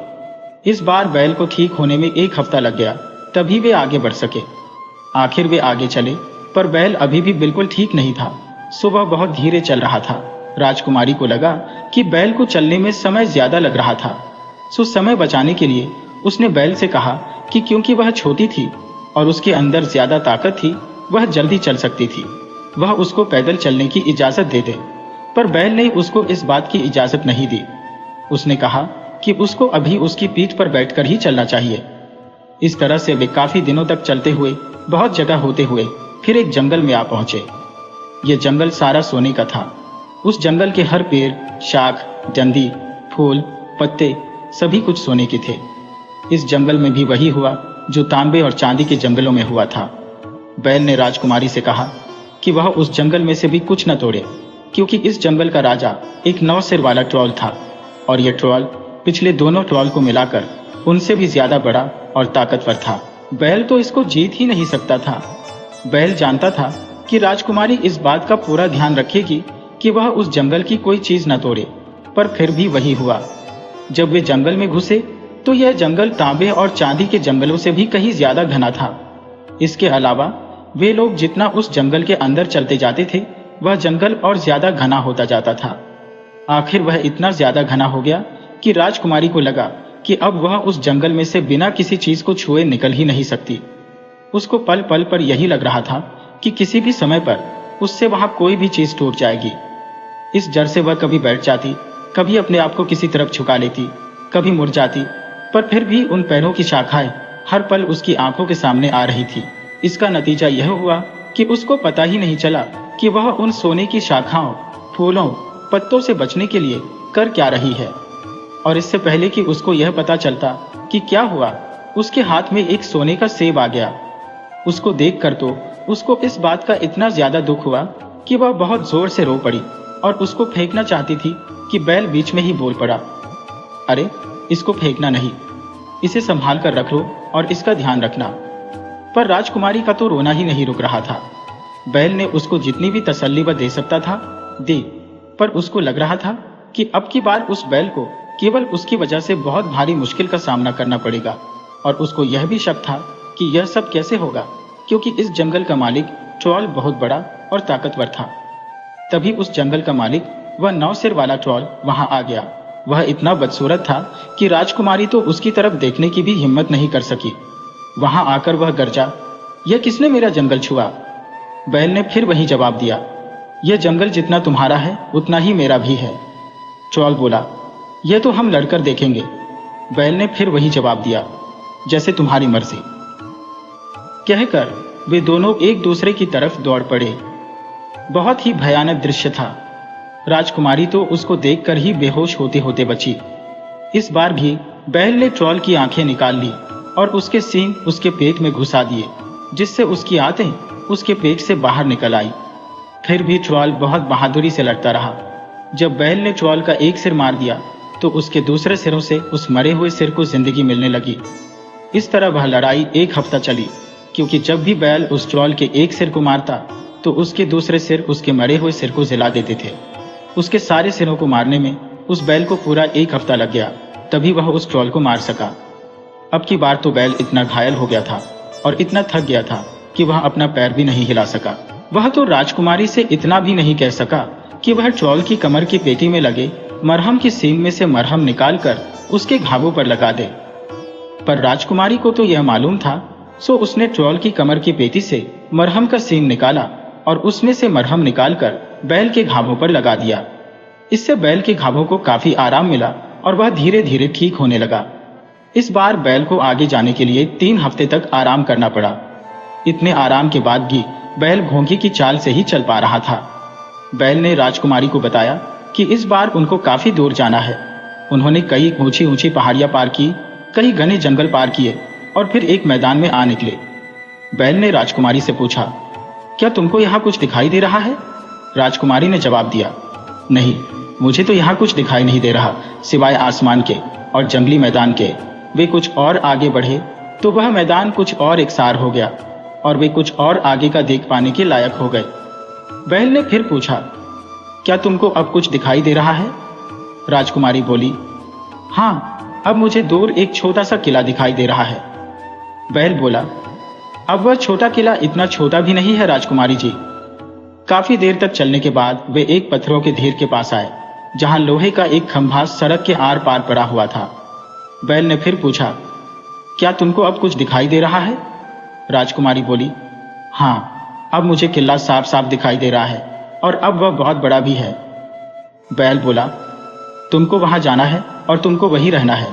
इस बार बैल को ठीक होने में 1 हफ्ता लग गया, तभी वे आगे बढ़ सके। आखिर वे आगे चले, पर बैल अभी भी बिल्कुल ठीक नहीं था। सो वह बहुत धीरे चल रहा था। राजकुमारी को लगा कि बैल को चलने में समय ज्यादा लग रहा था। सो समय बचाने के लिए उसने बैल से कहा कि क्योंकि वह छोटी थी और उसके अंदर ज्यादा ताकत थी, वह जल्दी चल सकती थी, वह उसको पैदल चलने की इजाजत दे दे। पर बैल ने उसको इस बात की इजाजत नहीं दी। उसने कहा कि उसको अभी उसकी पीठ पर बैठकर ही चलना चाहिए। इस तरह से वे काफी दिनों तक चलते हुए बहुत जगह होते हुए फिर एक जंगल में आ पहुंचे। यह जंगल सारा सोने का था। उस जंगल के हर पेड़, शाख, डंडी, फूल, पत्ते सभी कुछ सोने के थे। इस जंगल में भी वही हुआ जो तांबे और चांदी के जंगलों में हुआ था। बैल ने राजकुमारी से कहा कि वह उस जंगल में से भी कुछ न तोड़े, क्योंकि इस जंगल का राजा एक 9 सिर वाला ट्रॉल था और यह ट्रॉल पिछले दोनों ट्रॉल को मिलाकर उनसे भी ज्यादा बड़ा और ताकतवर था। बैल तो इसको जीत ही नहीं सकता था। बैल जानता था कि राजकुमारी इस बात का पूरा ध्यान रखेगी कि वह उस जंगल की कोई चीज न तोड़े। पर फिर भी वही हुआ। जब वे जंगल में घुसे तो यह जंगल तांबे और चांदी के जंगलों से भी कहीं ज्यादा घना था। इसके अलावा वे लोग जितना उस जंगल के अंदर चलते जाते थे, वह जंगल और ज्यादा घना होता जाता था। आखिर वह इतना ज्यादा घना हो गया कि राजकुमारी को लगा कि अब वह उस जंगल में से बिना किसी चीज को छुए निकल ही नहीं सकती। उसको पल पल पर यही लग रहा था कि किसी भी समय पर उससे वहां कोई भी चीज टूट जाएगी। इस डर से वह कभी बैठ जाती, कभी अपने आप को किसी तरफ झुका लेती, कभी मुड़ जाती। पर फिर भी उन पैरों की शाखाएं हर पल उसकी आंखों के सामने आ रही थी। इसका नतीजा यह हुआ कि उसको पता ही नहीं चला कि वह उन सोने की शाखाओं, फूलों, पत्तों से बचने के लिए कर क्या रही है। और इससे पहले कि उसको यह पता चलता कि क्या हुआ, उसके हाथ में एक सोने का सेब आ गया। उसको देखकर तो उसको इस बात का इतना ज्यादा दुख हुआ कि वह बहुत जोर से रो पड़ी और उसको फेंकना चाहती थी कि बैल बीच में ही बोल पड़ा, अरे इसको फेंकना नहीं, इसे संभाल कर रख लो और इसका ध्यान रखना। पर राजकुमारी का तो रोना ही नहीं रुक रहा था। बैल ने उसको जितनी भी तसल्ली वह दे सकता था दी, पर उसको लग रहा था कि अब की बार उस बैल को केवल उसकी वजह से बहुत भारी मुश्किल का सामना करना पड़ेगा। और उसको यह भी शक था कि यह सब कैसे होगा, क्योंकि इस जंगल का मालिक ट्रॉल बहुत बड़ा और ताकतवर था। तभी उस जंगल का मालिक, वह 9 सिर वाला ट्रॉल वहां आ गया। वह इतना बदसूरत था कि राजकुमारी तो उसकी तरफ देखने की भी हिम्मत नहीं कर सकी। वहां आकर वह गरजा, यह किसने मेरा जंगल छुआ? बैल ने फिर वही जवाब दिया, यह जंगल जितना तुम्हारा है उतना ही मेरा भी है। ट्रॉल बोला, यह तो हम लड़कर देखेंगे। बैल ने फिर वही जवाब दिया, जैसे तुम्हारी मर्जी। कहकर वे दोनों एक दूसरे की तरफ दौड़ पड़े। बहुत ही भयानक दृश्य था। राजकुमारी तो उसको देखकर ही बेहोश होते होते बची। इस बार भी बैल ने ट्रॉल की आंखें निकाल ली और उसके सींग उसके पेट में घुसा दिए, जिससे उसकी आंतें उसके पेट से बाहर निकल आई। फिर भी ट्रॉल बहुत बहादुरी से लड़ता रहा। जब बैल ने ट्रॉल का एक सिर मार दिया तो उसके दूसरे सिरों से उस मरे हुए सिर को जिंदगी मिलने लगी। इस तरह वह लड़ाई 1 हफ्ता चली, क्योंकि जब भी बैल उस ट्रॉल के एक सिर को मारता तो उसके दूसरे सिर उसके मरे हुए सिर को जला देते थे। उसके सारे सिरों को मारने में उस बैल को पूरा 1 हफ्ता लग गया, तभी वह उस ट्रॉल को मार सका। अब की बार तो बैल इतना घायल हो गया था और इतना थक गया था कि वह अपना पैर भी नहीं हिला सका। वह तो राजकुमारी से इतना भी नहीं कह सका कि वह ट्रॉल की कमर की पेटी में लगे मरहम की सींग में से मरहम निकालकर उसके घावों पर लगा दे। पर राजकुमारी को तो यह मालूम था, सो उसने ट्रॉल की कमर की पेटी से मरहम का सींग निकाला और उसमें से मरहम निकालकर बैल के घावों पर लगा दिया। इससे बैल के घावों को काफी आराम मिला और वह धीरे धीरे ठीक होने लगा। इस बार बैल को आगे जाने के लिए 3 हफ्ते तक आराम करना पड़ा। इतने आराम के बाद भी बैल घोंघी की चाल से ही चल पा रहा था। बैल ने राजकुमारी को बताया कि इस बार उनको काफी दूर जाना है। उन्होंने कई ऊंची ऊंची पहाड़ियां पार की, कई घने जंगल पार किए और फिर एक मैदान में आ निकले। बैल ने राजकुमारी से पूछा, क्या तुमको यहाँ कुछ दिखाई दे रहा है? राजकुमारी ने जवाब दिया, नहीं, मुझे तो यहाँ कुछ दिखाई नहीं दे रहा सिवाय आसमान के और जंगली मैदान के। वे कुछ और आगे बढ़े तो वह मैदान कुछ और एकसार हो गया और वे कुछ और आगे का देख पाने के लायक हो गए। बैल ने फिर पूछा, क्या तुमको अब कुछ दिखाई दे रहा है? राजकुमारी बोली, हाँ, अब मुझे दूर एक छोटा सा किला दिखाई दे रहा है। बैल बोला, अब वह छोटा किला इतना छोटा भी नहीं है राजकुमारी जी। काफी देर तक चलने के बाद वे एक पत्थरों के ढेर के पास आए, जहां लोहे का एक खंभा सड़क के आर पार पड़ा हुआ था। बैल ने फिर पूछा, क्या तुमको अब कुछ दिखाई दे रहा है? राजकुमारी बोली, हाँ, अब मुझे किला साफ साफ दिखाई दे रहा है और अब वह बहुत बड़ा भी है। बैल बोला, तुमको वहां जाना है और तुमको वहीं रहना है।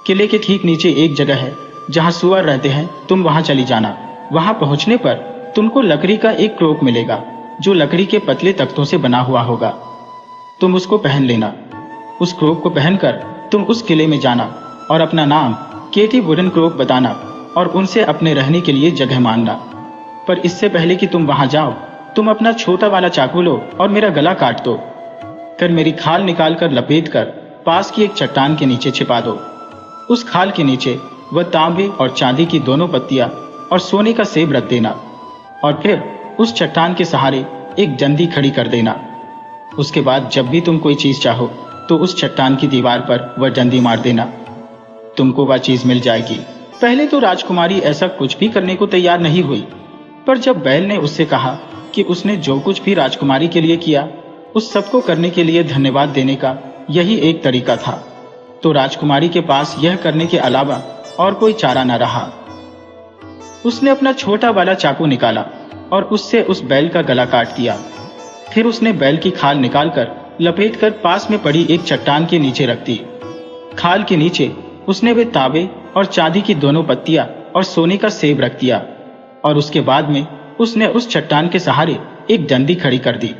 किले के ठीक नीचे एक जगह है जहां सुअर रहते हैं, तुम वहां चली जाना। वहां पहुंचने पर तुमको लकड़ी का एक क्रोक मिलेगा जो लकड़ी के पतले तख्तों से बना हुआ होगा। तुम उसको पहन लेना। उस क्रोक को पहनकर तुम उस किले में जाना और अपना नाम केटी वुडन क्रोक बताना और उनसे अपने रहने के लिए जगह मांगना। पर इससे पहले कि तुम वहां जाओ, तुम अपना छोटा वाला चाकू लो और मेरा गला काट दो। फिर मेरी खाल निकालकर लपेट कर पास की एक चट्टान के नीचे छिपा दो। उस खाल के नीचे वह तांबे और चांदी की दोनों पत्तियां और सोने का सेब रख देना और फिर उस चट्टान के सहारे एक डंडी खड़ी कर देना। उसके बाद जब भी तुम कोई चीज चाहो तो उस चट्टान की दीवार पर वह डंडी मार देना, तुमको वह चीज मिल जाएगी। पहले तो राजकुमारी ऐसा कुछ भी करने को तैयार नहीं हुई, पर जब बैल ने उससे कहा कि उसने जो कुछ भी राजकुमारी के लिए किया उस सबको करने के लिए धन्यवाद देने का यही एक तरीका था, तो राजकुमारी के पास यह करने के अलावा और कोई चारा न रहा। उसने अपना छोटा वाला चाकू निकाला और उससे उस बैल का गला काट दिया। फिर उसने बैल की खाल निकालकर लपेटकर पास में पड़ी एक चट्टान के नीचे रख दी। खाल के नीचे उसने वे तांबे और चांदी की दोनों पत्तियां और सोने का सेब रख दिया और उसके बाद में उसने उस चट्टान के सहारे एक डंडी खड़ी कर दी।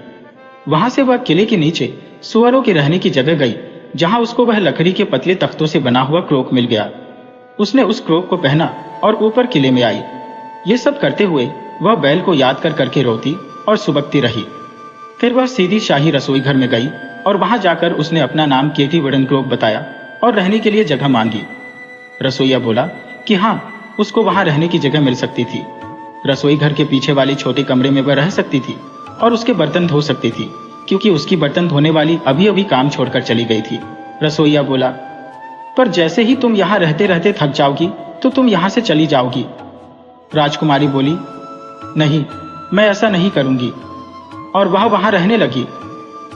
वहां से वह किले के नीचे सुअरों के रहने की जगह गई, जहां उसको वह लकड़ी के पतले तख्तों से बना हुआ क्रोक मिल गया। उसने उस क्रोक को पहना और ऊपर किले में आई। ये सब करते हुए वह बैल को याद कर करके रोती और सुबकती रही। फिर वह सीधी शाही रसोई घर में गई और वहां जाकर उसने अपना नाम केटी वुडन क्रोक बताया और रहने के लिए जगह मांगी। रसोईया बोला कि हाँ, उसको वहां रहने की जगह मिल सकती थी। रसोई घर के पीछे वाले छोटे कमरे में वह रह सकती थी और उसके बर्तन धो सकती थी, क्योंकि उसकी बर्तन धोने वाली अभी अभी काम छोड़कर चली गई थी। रसोईया बोला, पर जैसे ही तुम यहाँ रहते रहते थक जाओगी तो तुम यहाँ से चली जाओगी। राजकुमारी बोली, नहीं, मैं ऐसा नहीं करूंगी। और वह वहां रहने लगी।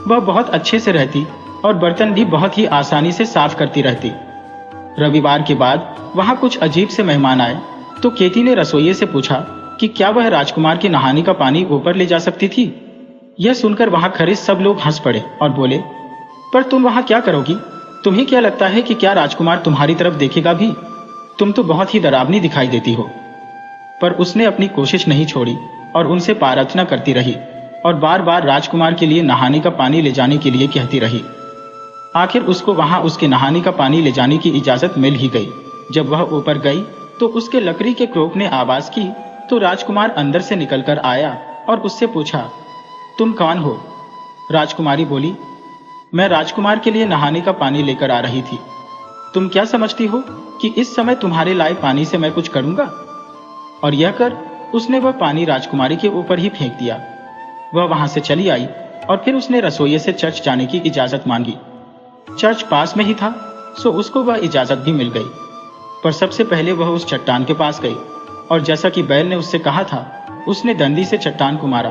वह बहुत अच्छे से रहती और बर्तन भी बहुत ही आसानी से साफ करती रहती। रविवार के बाद वहां कुछ अजीब से मेहमान आए, तो केटी ने रसोइये से पूछा कि क्या वह राजकुमार के नहाने का पानी ऊपर ले जा सकती थी। यह सुनकर वहां खड़े सब लोग हंस पड़े और बोले, पर तुम वहां क्या करोगी? तुम्हें क्या लगता है कि क्या राजकुमार तुम्हारी तरफ देखेगा भी? तुम तो बहुत ही डरावनी दिखाई देती हो। पर उसने अपनी कोशिश नहीं छोड़ी और उनसे प्रार्थना करती रही और बार बार राजकुमार के लिए नहाने का पानी ले जाने के लिए कहती रही। आखिर उसको वहां उसके नहाने का पानी ले जाने की इजाजत मिल ही गई। जब वह ऊपर गई तो उसके लकड़ी के क्रोक ने आवाज की तो राजकुमार अंदर से निकलकर आया और उससे पूछा, तुम कौन हो? राजकुमारी बोली, मैं राजकुमार के लिए नहाने का पानी लेकर आ रही थी। तुम क्या समझती हो कि इस समय तुम्हारे लाए पानी से मैं कुछ करूंगा? और यह कर उसने वह पानी राजकुमारी के ऊपर ही फेंक दिया। वह वहां से चली आई और फिर उसने रसोइये से चर्च जाने की इजाजत मांगी। चर्च पास में ही था, सो उसको वह इजाजत भी मिल गई। पर सबसे पहले वह उस चट्टान के पास गई और जैसा कि बैल ने उससे कहा था, उसने डंडी से चट्टान को मारा।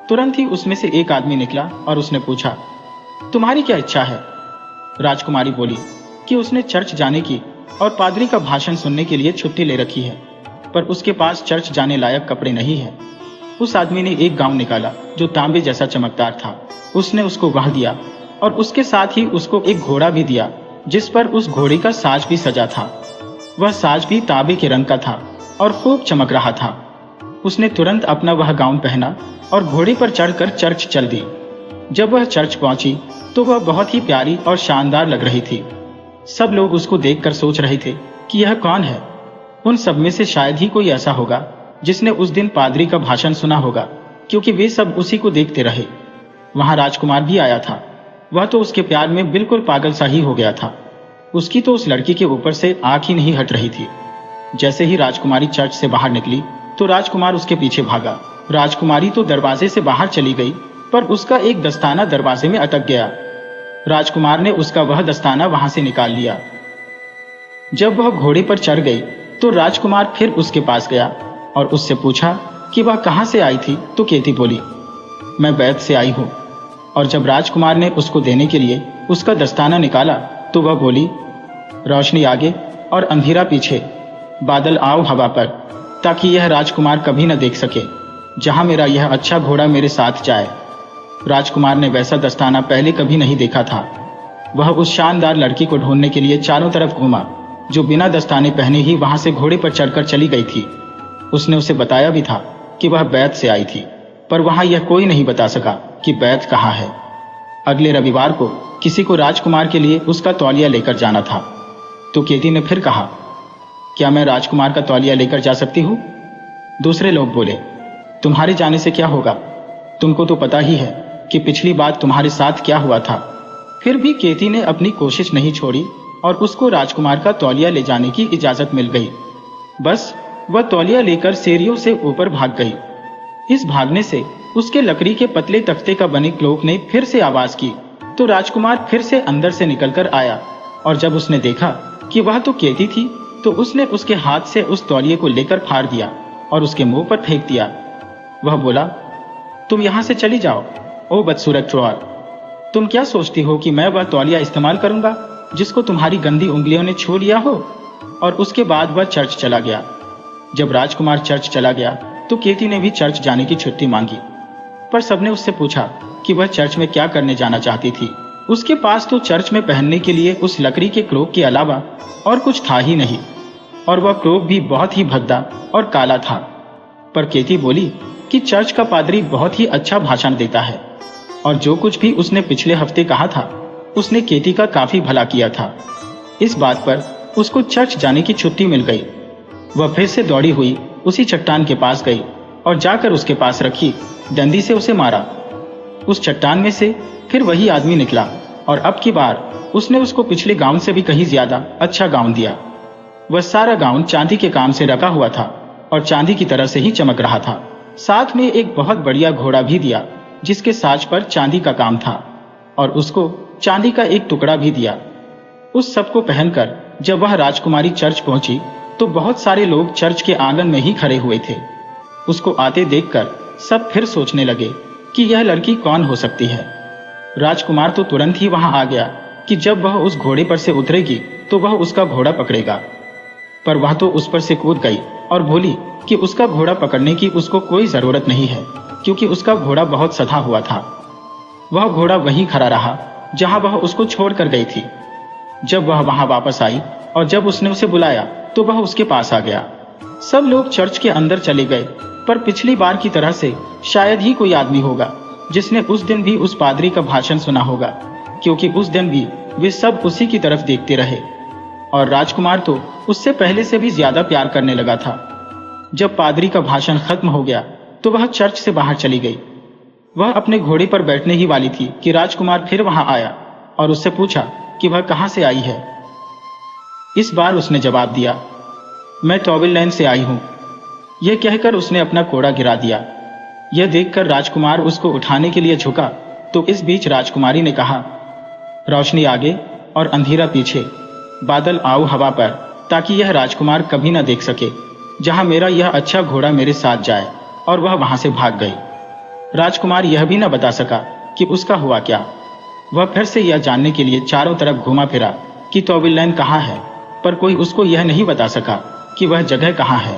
तुरंत ही उसमें से एक आदमी निकला और उसने पूछा, तुम्हारी क्या इच्छा है? राजकुमारी बोली कि उसने चर्च जाने की और पादरी का भाषण सुनने के लिए छुट्टी ले रखी है, पर उसके पास चर्च जाने लायक कपड़े नहीं है। उस आदमी ने एक गाउन निकाला जो तांबे जैसा चमकदार था। उसने उसको वह दिया और उसके साथ ही उसको एक घोड़ा भी दिया जिस पर उस घोड़े का साज भी सजा था। वह साज भी तांबे के रंग का था और खूब चमक रहा था। उसने तुरंत अपना वह गाउन पहना और घोड़े पर चढ़कर चर्च चल दी। जब वह चर्च पहुंची तो वह बहुत ही प्यारी और शानदार लग रही थी। सब लोग उसको देखकर सोच रहे थे कि यह कौन है। उन सब में से शायद ही कोई ऐसा होगा जिसने उस दिन पादरी का भाषण सुना होगा, क्योंकि वे सब उसी को देखते रहे। वहां राजकुमार भी आया था। वह तो उसके प्यार में बिल्कुल पागल सा ही हो गया था। उसकी तो उस लड़की के ऊपर से आंख ही नहीं हट रही थी। जैसे ही राजकुमारी चर्च से बाहर निकली तो राजकुमार उसके पीछे भागा। राजकुमारी तो दरवाजे से बाहर चली गई, पर उसका एक दस्ताना दरवाजे में अटक गया। राजकुमार ने उसका वह दस्ताना वहां से निकाल लिया। जब वह घोड़े पर चढ़ गई तो राजकुमार फिर उसके पास गया और उससे पूछा कि वह कहां से आई थी। तो केती बोली, मैं बैत से आई हूं। और जब राजकुमार ने उसको देने के लिए उसका दस्ताना निकाला तो वह बोली, रोशनी आगे और अंधेरा पीछे, बादल आओ हवा पर, ताकि यह राजकुमार कभी न देख सके जहां मेरा यह अच्छा घोड़ा मेरे साथ जाए। राजकुमार ने वैसा दस्ताना पहले कभी नहीं देखा था। वह उस शानदार लड़की को ढूंढने के लिए चारों तरफ घूमा जो बिना दस्ताने पहने ही वहां से घोड़े पर चढ़कर चली गई थी। उसने उसे बताया भी था कि वह बैत से आई थी, पर वहां यह कोई नहीं बता सका कि बैत कहाँ है। अगले रविवार को किसी को राजकुमार के लिए उसका तौलिया लेकर जाना था। तो केती ने फिर कहा, क्या मैं राजकुमार का तौलिया लेकर जा सकती हूँ? दूसरे लोग बोले, तुम्हारे जाने से क्या होगा, तुमको तो पता ही है कि पिछली बार तुम्हारे साथ क्या हुआ था। फिर भी केती ने अपनी कोशिश नहीं छोड़ी और उसको राजकुमार का तौलिया ले जाने की इजाजत मिल गई। बस वह तौलिया लेकर सीढ़ियों से ऊपर भाग गई। इस भागने से उसके लकड़ी के पतले तख्ते का बने क्लोक ने फिर से आवाज की तो राजकुमार फिर से अंदर से निकलकर आया। और जब उसने देखा कि वह तो केती थी तो उसने उसके हाथ से उस तौलिए को लेकर फाड़ दिया और उसके मुंह पर फेंक दिया। वह बोला, तुम यहां से चली जाओ, ओ बदसूरत ट्रोआर। तुम क्या सोचती हो कि मैं वह तौलिया इस्तेमाल करूंगा जिसको तुम्हारी गंदी उंगलियों ने छू लिया हो? और उसके बाद वह चर्च चला गया। जब राजकुमार चर्च चला गया तो केती ने भी चर्च जाने की छुट्टी मांगी, पर सबने उससे पूछा कि वह चर्च में क्या करने जाना चाहती थी। उसके पास तो चर्च में पहनने के लिए उस लकड़ी के क्लोक के अलावा और कुछ था ही नहीं, और वह क्लोक भी बहुत ही भद्दा और काला था। पर केती बोली कि चर्च का पादरी बहुत ही अच्छा भाषण देता है, और जो कुछ भी उसने पिछले हफ्ते कहा था उसने केती का काफी भला किया था। इस बात पर उसको चर्च जाने की छुट्टी मिल गई। वह फिर से दौड़ी हुई उसी चट्टान के पास गई और जाकर उसके पास रखी डंडी से उसे मारा। उस चट्टान में से फिर वही आदमी निकला और अब की बार उसने उसको पिछले गाउन से भी कहीं ज्यादा अच्छा गाउन दिया। वह सारा गाउन चांदी के काम से रखा हुआ था और चांदी की तरह से ही चमक रहा था। साथ में एक बहुत बढ़िया घोड़ा भी दिया जिसके साज पर चांदी का काम था, और उसको चांदी का एक टुकड़ा भी दिया। उस सब को पहनकर जब वह राजकुमारी चर्च पहुंची तो बहुत सारे लोग चर्च के आंगन में ही खड़े हुए थे। उसको आते देखकर सब फिर सोचने लगे कि यह लड़की कौन हो सकती है। राजकुमार तो तुरंत ही वहां आ गया कि जब वह उस घोड़े पर से उतरेगी तो वह उसका घोड़ा पकड़ेगा, पर वह तो उस पर से कूद गई और बोली कि उसका घोड़ा पकड़ने की उसको कोई जरूरत नहीं है, क्योंकि उसका घोड़ा बहुत सधा हुआ था। वह घोड़ा वहीं खड़ा रहा जहां वह उसको छोड़कर गई थी। जब वह वहां वापस आई और जब उसने उसे बुलाया तो वह उसके पास आ गया। सब लोग चर्च के अंदर चले गए, पर पिछली बार की तरह से शायद ही कोई आदमी होगा जिसने उस दिन भी उस पादरी का भाषण सुना होगा, क्योंकि उस दिन भी वे सब उसी की तरफ देखते रहे और राजकुमार तो उससे पहले से भी ज्यादा प्यार करने लगा था। जब पादरी का भाषण खत्म हो गया तो वह चर्च से बाहर चली गई। वह अपने घोड़े पर बैठने ही वाली थी कि राजकुमार फिर वहां आया और उससे पूछा कि वह कहां से आई है। इस बार उसने जवाब दिया, मैं टॉबिलैंड से आई हूं। यह कहकर उसने अपना कोड़ा गिरा दिया। यह देखकर राजकुमार उसको उठाने के लिए झुका तो इस बीच राजकुमारी ने कहा, रोशनी आगे और अंधेरा पीछे, बादल आओ हवा पर, ताकि यह राजकुमार कभी न देख सके जहां मेरा यह अच्छा घोड़ा मेरे साथ जाए। और वह वहां से भाग गई। राजकुमार यह भी न बता सका कि उसका हुआ क्या। वह फिर से यह जानने के लिए चारों तरफ घूमा फिरा कि टॉबिलैंड कहाँ है, पर कोई उसको यह नहीं बता सका कि वह जगह कहाँ है।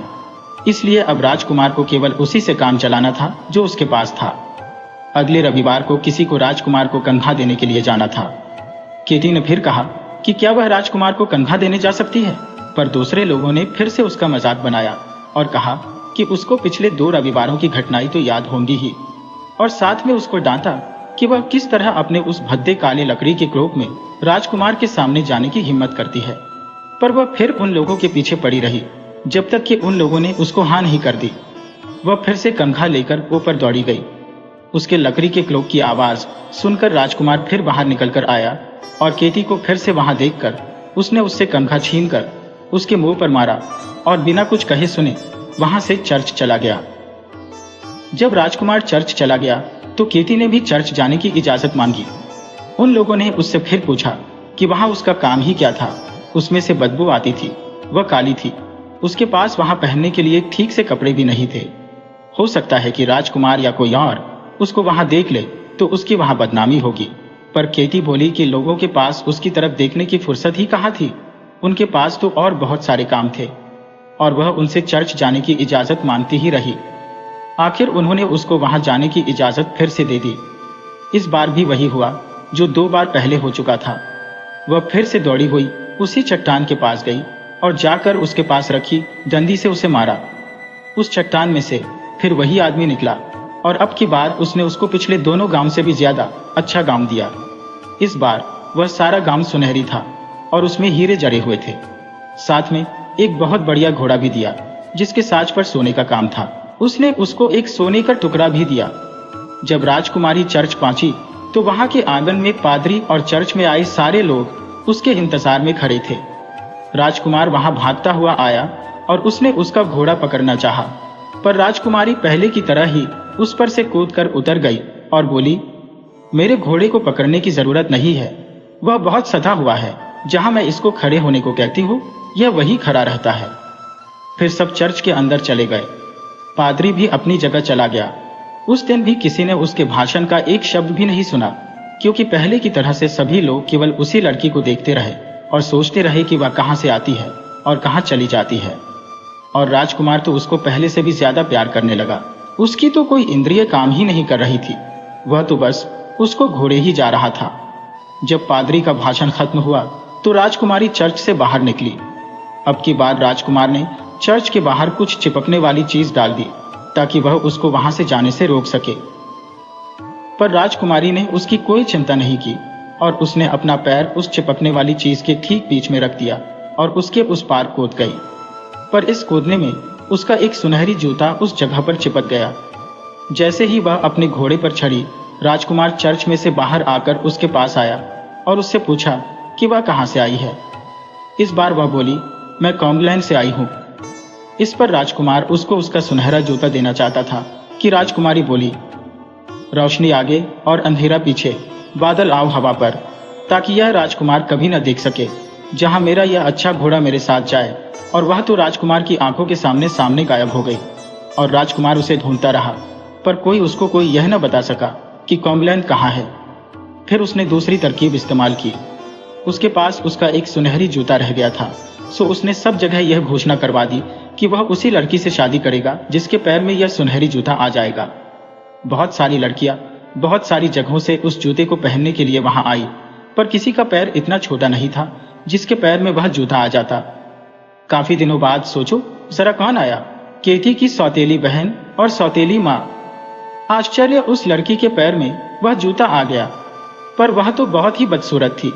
इसलिए अब राजकुमार को केवल उसी से काम चलाना था जो उसके पास था। अगले रविवार को किसी को राजकुमार को कंघा देने के लिए जाना था। केटी ने फिर कहा कि क्या वह राजकुमार को कंघा देने जा सकती है, पर दूसरे लोगों ने फिर से उसका मजाक बनाया और कहा कि उसको पिछले 2 रविवारों की घटनाएं तो याद होंगी ही, और साथ में उसको डांटा कि वह किस तरह अपने उस भद्दे काले लकड़ी के क्लोक में राजकुमार के सामने जाने की हिम्मत करती है। पर वह फिर उन लोगों के पीछे पड़ी रही जब तक कि उन लोगों ने उसको हाँ नहीं कर दी। वह फिर से कंघा लेकर ऊपर दौड़ी गई। उसके लकड़ी के क्लोक की आवाज सुनकर राजकुमार फिर बाहर निकलकर आया और केटी को फिर से वहां देखकर उसने उससे कंघा छीनकर उसके मुंह पर मारा और बिना कुछ कहे सुने वहां से चर्च चला गया। जब राजकुमार चर्च चला गया तो केटी ने भी चर्च जाने की इजाजत मांगी। उन लोगों ने उससे फिर पूछा कि वहां उसका काम ही क्या था। उसमें से बदबू आती थी, वह काली थी, उसके पास वहां पहनने के लिए ठीक से कपड़े भी नहीं थे। हो सकता है कि राजकुमार या कोई और उसको वहां देख ले तो उसकी वहां बदनामी होगी। पर केटी बोली कि लोगों के पास उसकी तरफ देखने की फुर्सत ही कहाँ थी, उनके पास तो और बहुत सारे काम थे, और वह उनसे चर्च जाने की इजाजत मांगती ही रही। आखिर उन्होंने उसको वहां जाने की इजाजत फिर से दे दी। इस बार भी वही हुआ जो 2 बार पहले हो चुका था। वह फिर से दौड़ी हुई उसी चट्टान के पास गई और जाकर उसके पास रखी डंडी से उसे मारा। उस चट्टान में से फिर वही आदमी निकला और अब की बार उसने उसको पिछले दोनों गांव से भी ज्यादा अच्छा गांव दिया। इस बार वह सारा गांव सुनहरी था और उसमें हीरे जड़े हुए थे। साथ में एक बहुत बढ़िया घोड़ा भी दिया जिसके साज पर सोने का काम था। उसने उसको एक सोने का टुकड़ा भी दिया। जब राजकुमारी चर्च पहुंची तो वहां के आंगन में पादरी और चर्च में आए सारे लोग उसके इंतजार में खड़े थे। राजकुमार वहां भागता हुआ आया और उसने उसका घोड़ा पकड़ना चाहा, पर राजकुमारी पहले की तरह ही उस पर से कूदकर उतर गई और बोली, मेरे घोड़े को पकड़ने की जरूरत नहीं है, वह बहुत सधा हुआ है। जहां मैं इसको खड़े होने को कहती हूँ यह वही खड़ा रहता है। फिर सब चर्च के अंदर चले गए। पादरी भी अपनी जगह चला गया। उस दिन भी किसी ने उसके भाषण का एक शब्द भी नहीं सुना, क्योंकि पहले की तरह से सभी लोग केवल उसी लड़की को देखते रहे और सोचते रहे कि वह कहां से आती है और कहां चली जाती है। और राजकुमार तो उसको पहले से भी ज्यादा प्यार करने लगा। उसकी तो कोई इंद्रिय काम ही नहीं कर रही थी, वह तो बस उसको घोड़े ही जा रहा था। जब पादरी का भाषण खत्म हुआ तो राजकुमारी चर्च से बाहर निकली। अब की बार राजकुमार ने चर्च के बाहर कुछ चिपकने वाली चीज डाल दी ताकि वह उसको वहां से जाने से रोक सके। पर राजकुमारी ने उसकी कोई चिंता नहीं की और उसने अपना पैर उस चिपकने वाली चीज के ठीक बीच में रख दिया और उसके उस पार कूद गई। पर इस कूदने में उसका एक सुनहरी जूता उस जगह पर चिपक गया। जैसे ही वह अपने घोड़े पर चढ़ी, राजकुमार चर्च में से बाहर आकर उसके पास आया और उससे पूछा कि वह कहां से आई है। इस बार वह बोली, मैं कॉम्बलैंड से आई हूं। इस पर राजकुमार उसको उसका सुनहरा जूता देना चाहता था कि राजकुमारी बोली, रोशनी आगे और अंधेरा पीछे, बादल आओ हवा पर, ताकि यह राजकुमार कभी न देख सके जहां मेरा यह अच्छा घोड़ा मेरे साथ जाए। और वह तो राजकुमार की आंखों के सामने सामने गायब हो गई और राजकुमार उसे ढूंढता रहा, पर कोई यह न बता सका कि कॉम्बलैंड कहाँ है। फिर उसने दूसरी तरकीब इस्तेमाल की। उसके पास उसका एक सुनहरी जूता रह गया था, सो उसने सब जगह यह घोषणा करवा दी कि वह उसी लड़की से शादी करेगा जिसके पैर में यह सुनहरी जूता आ जाएगा। बहुत सारी लड़कियां बहुत सारी जगहों से उस जूते को पहनने के लिए वहां आई, पर किसी का पैर इतना छोटा नहीं था जिसके पैर में वह जूता आ जाता। काफी दिनों बाद सोचो जरा कौन आया, केटी की सौतेली बहन और सौतेली माँ। आश्चर्य, उस लड़की के पैर में वह जूता आ गया, पर वह तो बहुत ही बदसूरत थी।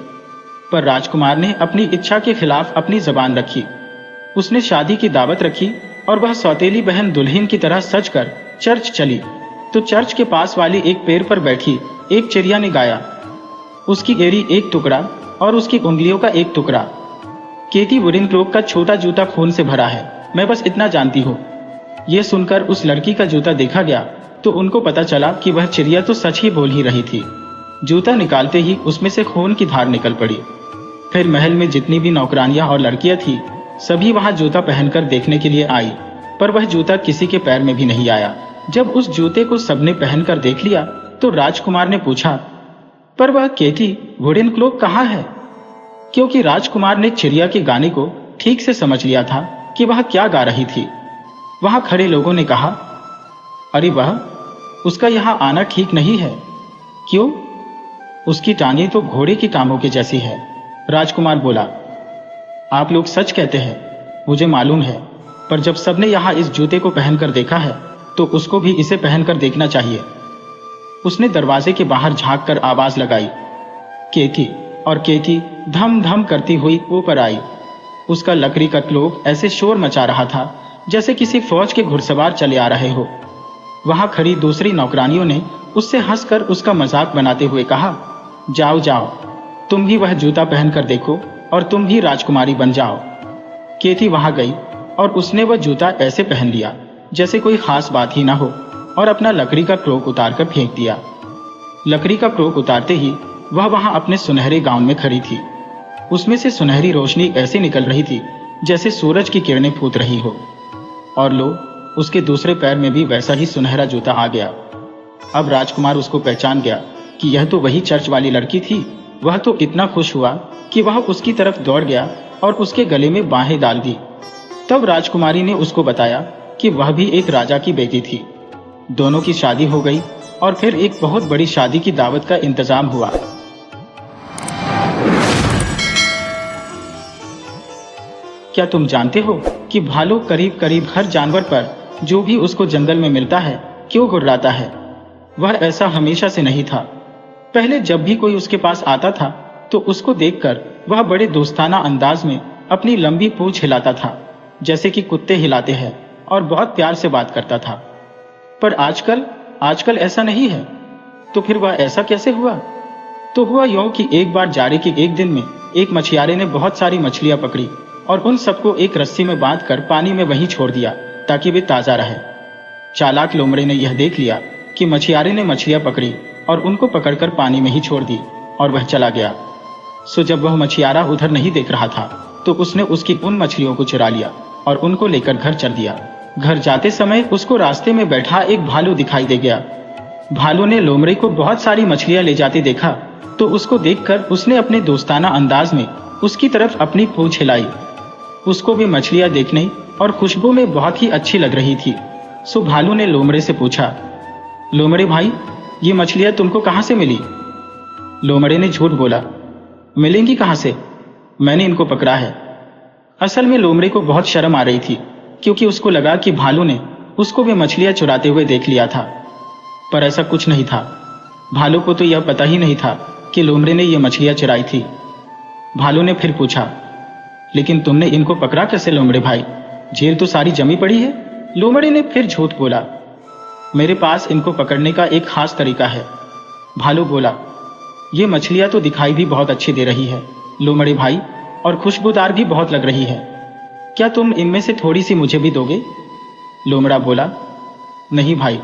पर राजकुमार ने अपनी इच्छा के खिलाफ अपनी जबान रखी। उसने शादी की दावत रखी और वह सौतेली बहन दुल्हन की तरह सजकर चर्च चली तो चर्च के पास वाली एक पेड़ पर बैठी एक चिड़िया ने गाया, उसकी एड़ी एक टुकड़ा और उसकी उंगलियों का एक टुकड़ा। केटी वुडन क्लोक का छोटा जूता खून से भरा है, मैं बस इतना जानती हूँ। यह सुनकर उस लड़की का जूता देखा गया तो उनको पता चला कि वह चिड़िया तो सच ही बोल ही रही थी। जूता निकालते ही उसमें से खून की धार निकल पड़ी। फिर महल में जितनी भी नौकरानियां और लड़कियां थी सभी वहां जूता पहनकर देखने के लिए आई, पर वह जूता किसी के पैर में भी नहीं आया। जब उस जूते को सबने पहनकर देख लिया तो राजकुमार ने पूछा, पर वह केटी वुडन क्लोक कहाँ है? क्योंकि राजकुमार ने चिड़िया के गाने को ठीक से समझ लिया था कि वह क्या गा रही थी। वहां खड़े लोगों ने कहा, अरे वाह, उसका यहाँ आना ठीक नहीं है। क्यों? उसकी टांगे तो घोड़े की टांगों के जैसी है। राजकुमार बोला, आप लोग सच कहते हैं, मुझे मालूम है, पर जब सबने यहाँ इस जूते को पहनकर देखा है तो उसको भी इसे पहनकर देखना चाहिए। उसने दरवाजे के बाहर झांक कर आवाज लगाई। केकी, और केकी धम धम करती हुई ऊपर आई। उसका लकड़ी का क्लोक ऐसे शोर मचा रहा था जैसे किसी फौज के घुड़सवार चले आ रहे हो। वहां खड़ी दूसरी नौकरानियों ने उससे हंसकर उसका मजाक बनाते हुए कहा, जाओ जाओ, तुम भी वह जूता पहनकर देखो और तुम भी राजकुमारी बन जाओ। केती वहां गई और उसने वह जूता ऐसे पहन लिया जैसे कोई खास बात ही ना हो और अपना लकड़ी का क्लोक उतारकर फेंक दिया। लकड़ी का क्लोक उतारते ही वह वहां अपने सुनहरे गाउन में खड़ी थी। उसमें से सुनहरी रोशनी ऐसे निकल रही थी जैसे सूरज की किरणें फूट रही हो। और लो, उसके दूसरे पैर में भी वैसा ही सुनहरा जूता आ गया। अब राजकुमार उसको पहचान गया कि यह तो वही चर्च वाली लड़की थी। वह तो इतना खुश हुआ कि वह उसकी तरफ दौड़ गया और उसके गले में बाहें डाल दी। तब राजकुमारी ने उसको बताया कि वह भी एक राजा की बेटी थी। दोनों की शादी हो गई और फिर एक बहुत बड़ी शादी की दावत का इंतजाम हुआ। क्या तुम जानते हो कि भालू करीब करीब हर जानवर पर जो भी उसको जंगल में मिलता है क्यों गुर्राता है? वह ऐसा हमेशा से नहीं था। पहले जब भी कोई उसके पास आता था तो उसको देखकर वह बड़े दोस्ताना अंदाज में अपनी लंबी पूंछ हिलाता था, जैसे कि कुत्ते हिलाते हैं, और बहुत प्यार से बात करता था। पर आजकल ऐसा नहीं है। तो फिर वह ऐसा कैसे हुआ? तो हुआ यूं कि एक बार जाड़े के एक दिन में एक मछियारे ने बहुत सारी मछलियां पकड़ी और उन सबको एक रस्सी में बांधकर पानी में वहीं छोड़ दिया ताकि वे ताजा रहे। चालाक लोमड़े ने यह देख लिया कि मछियारे ने मछलियां पकड़ी और उनको पकड़कर पानी में ही छोड़ दी और वह चला गया। सो जब वह मछियारा उधर नहीं देख रहा था तो उसने उसकी उन मछलियों को चुरा लिया और उनको लेकर घर चल दिया। घर जाते समय उसको रास्ते में बैठा एक भालू दिखाई दे गया। भालू ने लोमड़े को बहुत सारी मछलियां ले जाते देखा तो उसको देखकर उसने अपने दोस्ताना अंदाज में उसकी तरफ अपनी पूंछ हिलाई। उसको भी मछलियां देखने और खुशबू में बहुत ही अच्छी लग रही थी। सो भालू ने लोमड़े से पूछा, लोमड़े भाई, ये मछलियां तुमको कहां से मिली? लोमड़े ने झूठ बोला, मिलेंगी कहां से, मैंने इनको पकड़ा है। असल में लोमड़े को बहुत शर्म आ रही थी क्योंकि उसको लगा कि भालू ने उसको भी मछलियां चुराते हुए देख लिया था। पर ऐसा कुछ नहीं था। भालू को तो यह पता ही नहीं था कि लोमड़े ने यह मछलियां चुराई थी। भालू ने फिर पूछा, लेकिन तुमने इनको पकड़ा कैसे लोमड़े भाई? जेल तो सारी जमी पड़ी है। लोमड़े ने फिर झूठ बोला, मेरे पास इनको पकड़ने का एक खास तरीका है। भालू बोला, ये मछलियां तो दिखाई भी बहुत अच्छी दे रही है लोमड़े भाई, और खुशबूदार भी बहुत लग रही है। क्या तुम इनमें से थोड़ी सी मुझे भी दोगे? लोमड़ा बोला, नहीं भाई,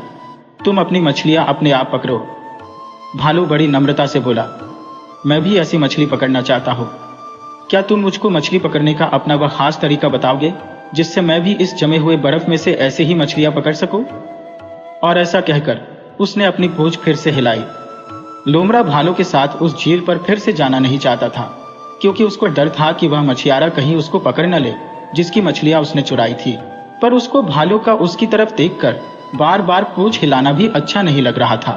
तुम अपनी मछलियां अपने आप पकड़ो। भालू बड़ी नम्रता से बोला, मैं भी ऐसी मछली पकड़ना चाहता हूं। क्या तुम मुझको मछली पकड़ने का अपना वह खास तरीका बताओगे जिससे मैं भी इस जमे हुए बर्फ में से ऐसे ही मछलियां पकड़ सकूं? और ऐसा कहकर उसने अपनी पूंछ फिर से हिलाई। लोमड़ा भालू के साथ उस झील पर फिर से जाना नहीं चाहता था क्योंकि उसको डर था कि वह मछियारा कहीं उसको पकड़ न ले जिसकी मछलियां उसने चुराई थी। पर उसको भालू का उसकी तरफ देखकर बार बार पूंछ हिलाना भी अच्छा नहीं लग रहा था।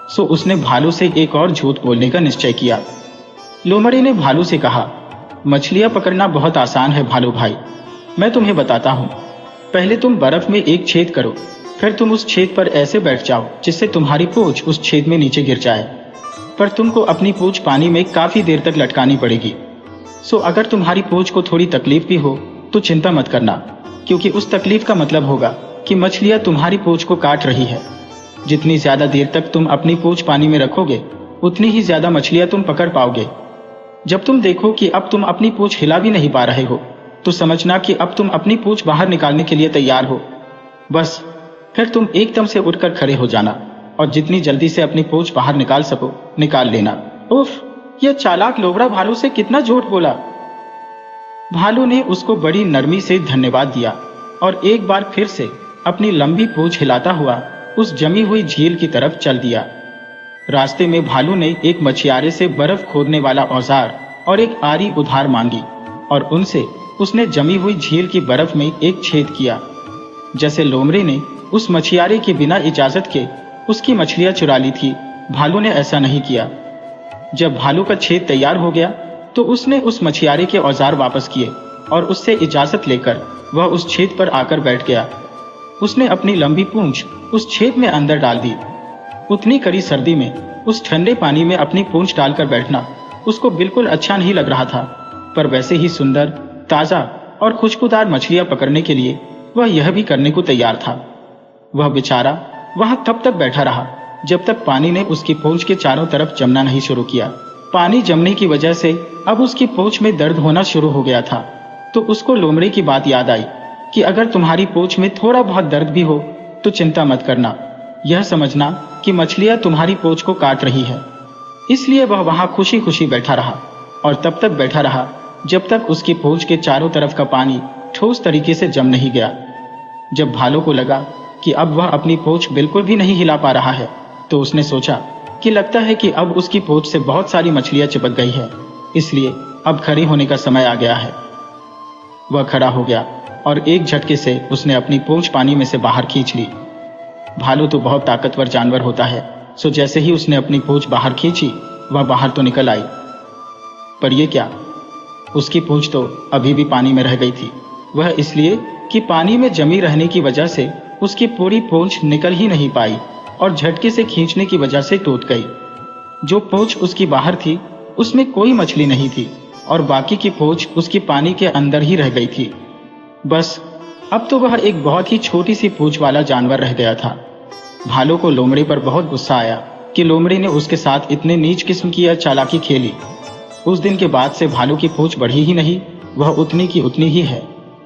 सो उसने भालू से एक और झूठ बोलने का निश्चय किया। लोमड़े ने भालू से कहा, मछलियां पकड़ना बहुत आसान है भालू भाई, मैं तुम्हें बताता हूं। पहले तुम बर्फ में एक छेद करो, फिर तुम उस छेद पर ऐसे बैठ जाओ जिससे तुम्हारी पूंछ उस छेद में नीचे गिर जाए। पर तुमको अपनी पूंछ पानी में काफी देर तक लटकानी पड़ेगी। सो अगर तुम्हारी पूंछ को थोड़ी तकलीफ भी हो तो चिंता मत करना, क्योंकि उस तकलीफ का मतलब होगा कि मछलियां तुम्हारी पूंछ को काट रही है। जितनी ज्यादा देर तक तुम अपनी पूंछ पानी में रखोगे उतनी ही ज्यादा मछलियां तुम पकड़ पाओगे। जब तुम देखो कि अब तुम अपनी पूंछ हिला भी नहीं पा रहे हो तो समझना कि अब तुम अपनी पूंछ बाहर निकालने के लिए तैयार हो। बस फिर तुम एकदम से उठकर खड़े हो जाना और जितनी जल्दी से अपनी पूंछ बाहर निकाल सको निकाल लेना। उफ, यह चालाक लोमड़ा भालू से कितना झूठ बोला। भालू ने उसको बड़ी नरमी से धन्यवाद दिया और एक बार फिर से अपनी लंबी पूंछ हिलाता हुआ उस जमी हुई झील की तरफ चल दिया। रास्ते में भालू ने एक मछियारे से बर्फ खोदने वाला औजार और एक आरी उधार मांगी और उनसे उसने जमी हुई झील की बर्फ में एक छेद किया। जैसे लोमड़ी ने उस मछियारे की बिना इजाजत के उसकी मछलियां चुरा ली थी, भालू ने ऐसा नहीं किया। जब भालू का छेद तैयार हो गया तो उसने उस मछियारे के औजार वापस किए और उससे इजाजत लेकर वह उस छेद पर आकर बैठ गया। उसने अपनी लंबी पूंछ उस छेद में अंदर डाल दी। उतनी कड़ी सर्दी में उस ठंडे पानी में अपनी पूंछ डालकर बैठना उसको बिल्कुल अच्छा नहीं लग रहा था, पर वैसे ही सुंदर, ताजा और खुशबूदार मछलियां पकड़ने के लिए वह यह भी करने को तैयार था। वह बेचारा वहां तब तक बैठा रहा जब तक पानी ने उसकी पूंछ के चारों तरफ जमना नहीं शुरू किया। पानी जमने की वजह से अब उसकी पूंछ में दर्द होना शुरू हो गया था, तो उसको लोमड़ी की बात याद आई कि अगर तुम्हारी पूंछ में थोड़ा बहुत दर्द भी हो तो चिंता मत करना, यह समझना कि मछलियां तुम्हारी पूंछ को काट रही है। इसलिए वह वहां खुशी खुशी बैठा रहा और तब तक बैठा रहा जब तक उसकी पूंछ के चारों तरफ का पानी ठोस तरीके से जम नहीं गया। जब भालू को लगा कि अब वह अपनी पूंछ बिल्कुल भी नहीं हिला पा रहा है, तो उसने सोचा कि लगता है कि अब उसकी पूंछ से बहुत सारी मछलियां चिपक गई है, इसलिए अब खड़ी होने का समय आ गया है। वह खड़ा हो गया और एक झटके से उसने अपनी पूंछ पानी में से बाहर खींच ली। भालू तो बहुत ताकतवर जानवर होता है, सो जैसे ही उसने अपनी पूंछ बाहर खींची वह बाहर तो निकल आई, पर यह क्या, उसकी पूंछ तो अभी भी पानी में रह गई थी। वह इसलिए कि पानी में जमी रहने की वजह से उसकी पूरी पूंछ निकल ही नहीं पाई और झटके से खींचने की वजह से टूट गई। जो पूंछ उसकी बाहर थी उसमें कोई मछली नहीं थी और बाकी की पूंछ उसकी पानी के अंदर ही रह गई थी। बस अब तो वह एक बहुत ही छोटी सी पूंछ वाला जानवर रह गया था। भालू को लोमड़ी पर बहुत गुस्सा आया कि लोमड़ी ने उसके साथ इतने नीच किस्म की यह चालाकी खेली। उस दिन के बाद से भालू की पूंछ बढ़ी ही नहीं, वह उतनी की उतनी ही है,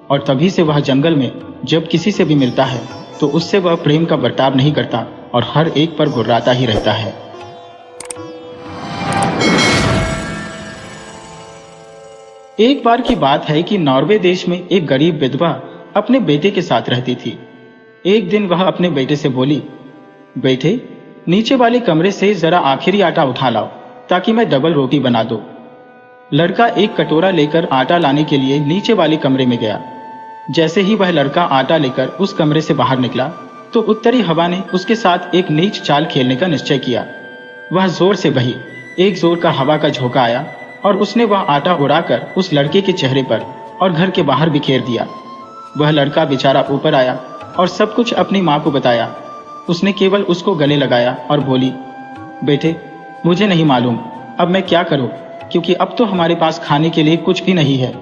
और तभी से वह जंगल में जब किसी से भी मिलता है तो उससे वह प्रेम का बर्ताव नहीं करता और हर एक पर गुर्राता ही रहता है। एक बार की बात है कि नॉर्वे देश में एक गरीब विधवा अपने बेटे के साथ रहती थी। एक दिन वह अपने बेटे से बोली, बेटे, नीचे वाले कमरे से जरा आखिरी आटा उठा लाओ ताकि मैं डबल रोटी बना दूं। लड़का एक कटोरा लेकर आटा लाने के लिए नीचे वाले कमरे में गया। जैसे ही वह लड़का आटा लेकर उस कमरे से बाहर निकला तो उत्तरी हवा ने उसके साथ एक नीच चाल खेलने का निश्चय किया। वह जोर से बही, एक जोर का हवा का झोंका आया और उसने वह आटा उड़ाकर उस लड़के के चेहरे पर और घर के बाहर बिखेर दिया। वह लड़का बेचारा ऊपर आया और सब कुछ अपनी माँ को बताया। उसने केवल उसको गले लगाया और बोली, बेटे, मुझे नहीं मालूम अब मैं क्या करूं, क्योंकि अब तो हमारे पास खाने के लिए कुछ भी नहीं है।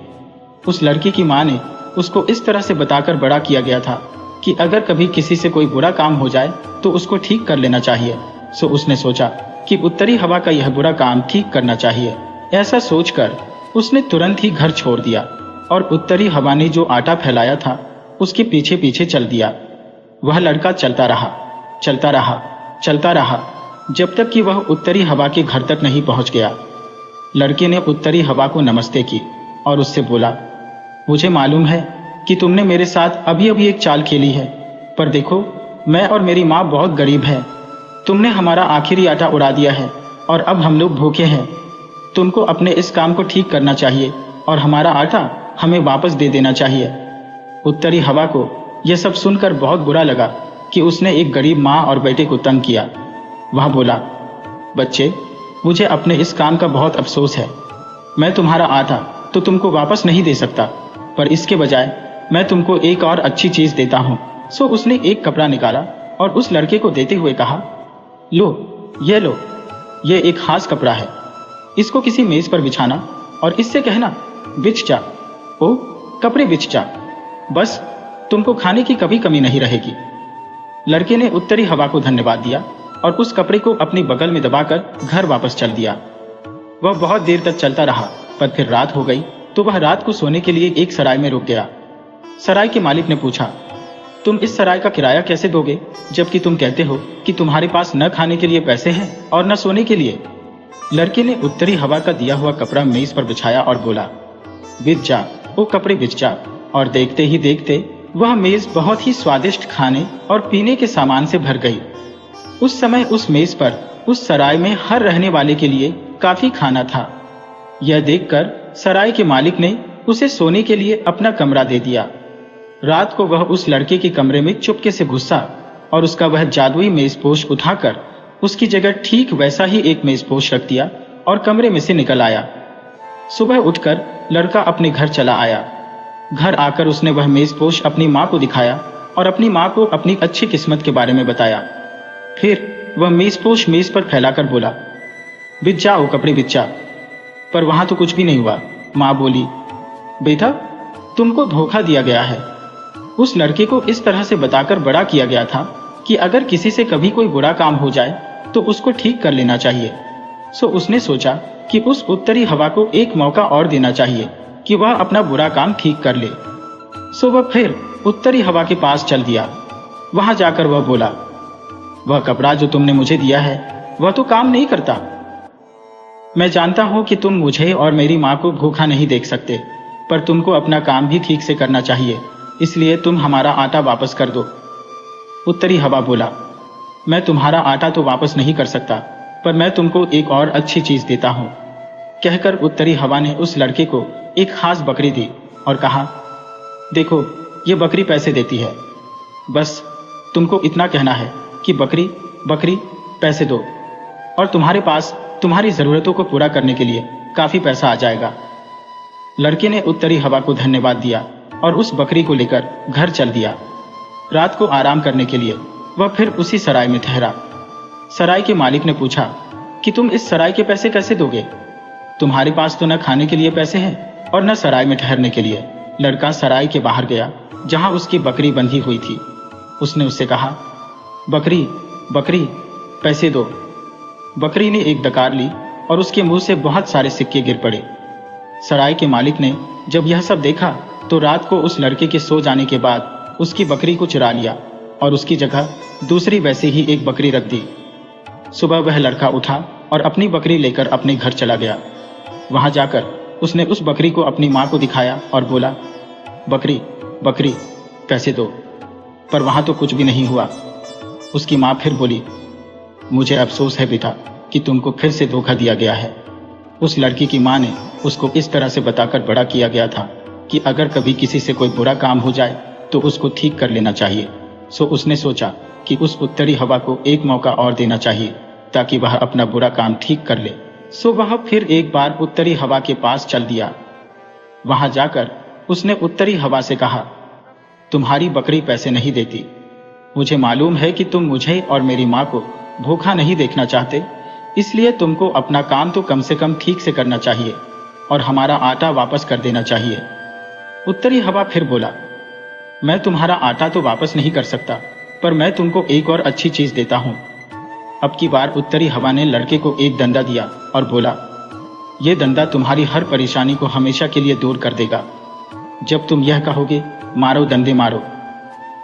उस लड़की की माँ ने उसको इस तरह से बताकर बड़ा किया गया था कि अगर कभी किसी से कोई बुरा काम हो जाए तो उसको ठीक कर लेना चाहिए। सो उसने सोचा कि उत्तरी हवा का यह बुरा काम ठीक करना चाहिए। ऐसा सोचकर उसने तुरंत ही घर छोड़ दिया और उत्तरी हवा ने जो आटा फैलाया था उसके पीछे पीछे चल दिया। वह लड़का चलता रहा, चलता रहा, चलता रहा, जब तक कि वह उत्तरी हवा के घर तक नहीं पहुंच गया। लड़के ने उत्तरी हवा को नमस्ते की और उससे बोला, मुझे मालूम है कि तुमने मेरे साथ अभी अभी एक चाल खेली है, पर देखो मैं और मेरी माँ बहुत गरीब है। तुमने हमारा आखिरी आटा उड़ा दिया है और अब हम लोग भूखे हैं। तुमको अपने इस काम को ठीक करना चाहिए और हमारा आटा हमें वापस दे देना चाहिए। उत्तरी हवा को यह सब सुनकर बहुत बुरा लगा कि उसने एक गरीब माँ और बेटे को तंग किया। वह बोला, बच्चे, मुझे अपने इस काम का बहुत अफसोस है। मैं तुम्हारा आटा तो तुमको वापस नहीं दे सकता, पर इसके बजाय मैं तुमको एक और अच्छी चीज देता हूँ। सो उसने एक कपड़ा निकाला और उस लड़के को देते हुए कहा, लो, ये एक खास कपड़ा है। इसको किसी मेज पर बिछाना और इससे कहना, बिछ जा, ओ कपड़े बिछ जा, बस तुमको खाने की कभी कमी नहीं रहेगी। लड़के ने उत्तरी हवा को धन्यवाद दिया और उस कपड़े को अपनी बगल में दबाकर घर वापस चल दिया। वह बहुत देर तक चलता रहा, पर फिर रात हो गई तो वह रात को सोने के लिए एक सराय में रुक गया। सराय के मालिक ने पूछा, तुम इस सराय का किराया कैसे दोगे, जबकि तुम कहते हो कि तुम्हारे पास न खाने के लिए पैसे हैं और न सोने के लिए। लड़के ने उत्तरी हवा का दिया हुआ कपड़ा मेज पर बिछाया और बोला, बिछ जा, वो कपड़े बिछ जा। और देखते ही देखते वह मेज बहुत ही स्वादिष्ट खाने और पीने के सामान से भर गई। उस समय उस मेज पर उस सराय में हर रहने वाले के लिए काफी खाना था। यह देखकर सराय के मालिक ने उसे सोने के लिए अपना कमरा दे दिया। रात को वह उस लड़के के कमरे में चुपके से घुसा और उसका वह जादुई मेजपोश उठाकर उसकी जगह ठीक वैसा ही एक मेजपोश रख दिया और कमरे में से निकल आया। सुबह उठकर लड़का अपने घर चला आया। घर आकर उसने वह मेजपोश अपनी माँ को दिखाया और अपनी माँ को अपनी अच्छी किस्मत के बारे में बताया। फिर वह मेजपोश मेज पर फैलाकर बोला, बिछ जाओ कपड़े बिछ जा। पर वहां तो कुछ भी नहीं हुआ। माँ बोली, बेटा तुमको धोखा दिया गया है। उस लड़के को इस तरह से बताकर बड़ा किया गया था कि अगर किसी से कभी कोई बुरा काम हो जाए तो उसको ठीक कर लेना चाहिए। सो उसने सोचा कि उस उत्तरी हवा को एक मौका और देना चाहिए कि वह अपना बुरा काम ठीक कर ले। सो वह फिर उत्तरी हवा के पास चल दिया। वहां जाकर वह बोला, वह कपड़ा जो तुमने मुझे दिया है वह तो काम नहीं करता। मैं जानता हूं कि तुम मुझे और मेरी माँ को भूखा नहीं देख सकते, पर तुमको अपना काम भी ठीक से करना चाहिए, इसलिए तुम हमारा आटा वापस कर दो। उत्तरी हवा बोला, मैं तुम्हारा आटा तो वापस नहीं कर सकता, पर मैं तुमको एक और अच्छी चीज देता हूं। कहकर उत्तरी हवा ने उस लड़के को एक खास बकरी दी और कहा, देखो ये बकरी पैसे देती है। बस तुमको इतना कहना है कि बकरी बकरी पैसे दो और तुम्हारे पास तुम्हारी जरूरतों को पूरा करने के लिए काफी पैसा आ जाएगा। लड़के ने उत्तरी हवा को धन्यवाद दिया और उस बकरी को लेकर घर चल दिया। रात को आराम करने के लिए वह फिर उसी सराय में ठहरा। सराय के मालिक ने पूछा कि तुम इस सराय के पैसे कैसे दोगे? तुम्हारे पास तो न खाने के लिए पैसे हैं और न सराय में ठहरने के लिए। लड़का सराय के बाहर गया जहां उसकी बकरी बंधी हुई थी। उसने उससे कहा, बकरी बकरी पैसे दो। बकरी ने एक डकार ली और उसके मुंह से बहुत सारे सिक्के गिर पड़े। सराय के मालिक ने जब यह सब देखा तो रात को उस लड़के के सो जाने के बाद उसकी बकरी को चुरा लिया और उसकी जगह दूसरी वैसे ही एक बकरी रख दी। सुबह वह लड़का उठा और अपनी बकरी लेकर अपने घर चला गया। वहां जाकर उसने उस बकरी को अपनी माँ को दिखाया और बोला, बकरी बकरी पैसे दो। पर वहां तो कुछ भी नहीं हुआ। उसकी माँ फिर बोली, मुझे अफसोस है बेटा कि तुमको फिर से धोखा दिया गया है। उस लड़की की माँ ने उसको इस तरह से बताकर बड़ा किया गया था कि अगर कभी किसी से कोई बुरा काम हो जाए तो उसको ठीक कर लेना चाहिए। सो उसने सोचा कि उस उत्तरी हवा को एक मौका और देना चाहिए ताकि वह अपना बुरा काम ठीक कर ले। सो वह फिर एक बार उत्तरी हवा के पास चल दिया। वहां जाकर उसने उत्तरी हवा से कहा, तुम्हारी बकरी पैसे नहीं देती। मुझे मालूम है कि तुम मुझे और मेरी माँ को भूखा नहीं देखना चाहते, इसलिए तुमको अपना काम तो कम से कम ठीक से करना चाहिए और हमारा आटा वापस कर देना चाहिए। उत्तरी हवा फिर बोला, मैं तुम्हारा आटा तो वापस नहीं कर सकता, पर मैं तुमको एक और अच्छी चीज देता हूं। अब की बार उत्तरी हवा ने लड़के को एक डंडा दिया और बोला, यह डंडा तुम्हारी हर परेशानी को हमेशा के लिए दूर कर देगा। जब तुम यह कहोगे, मारो डंडे मारो,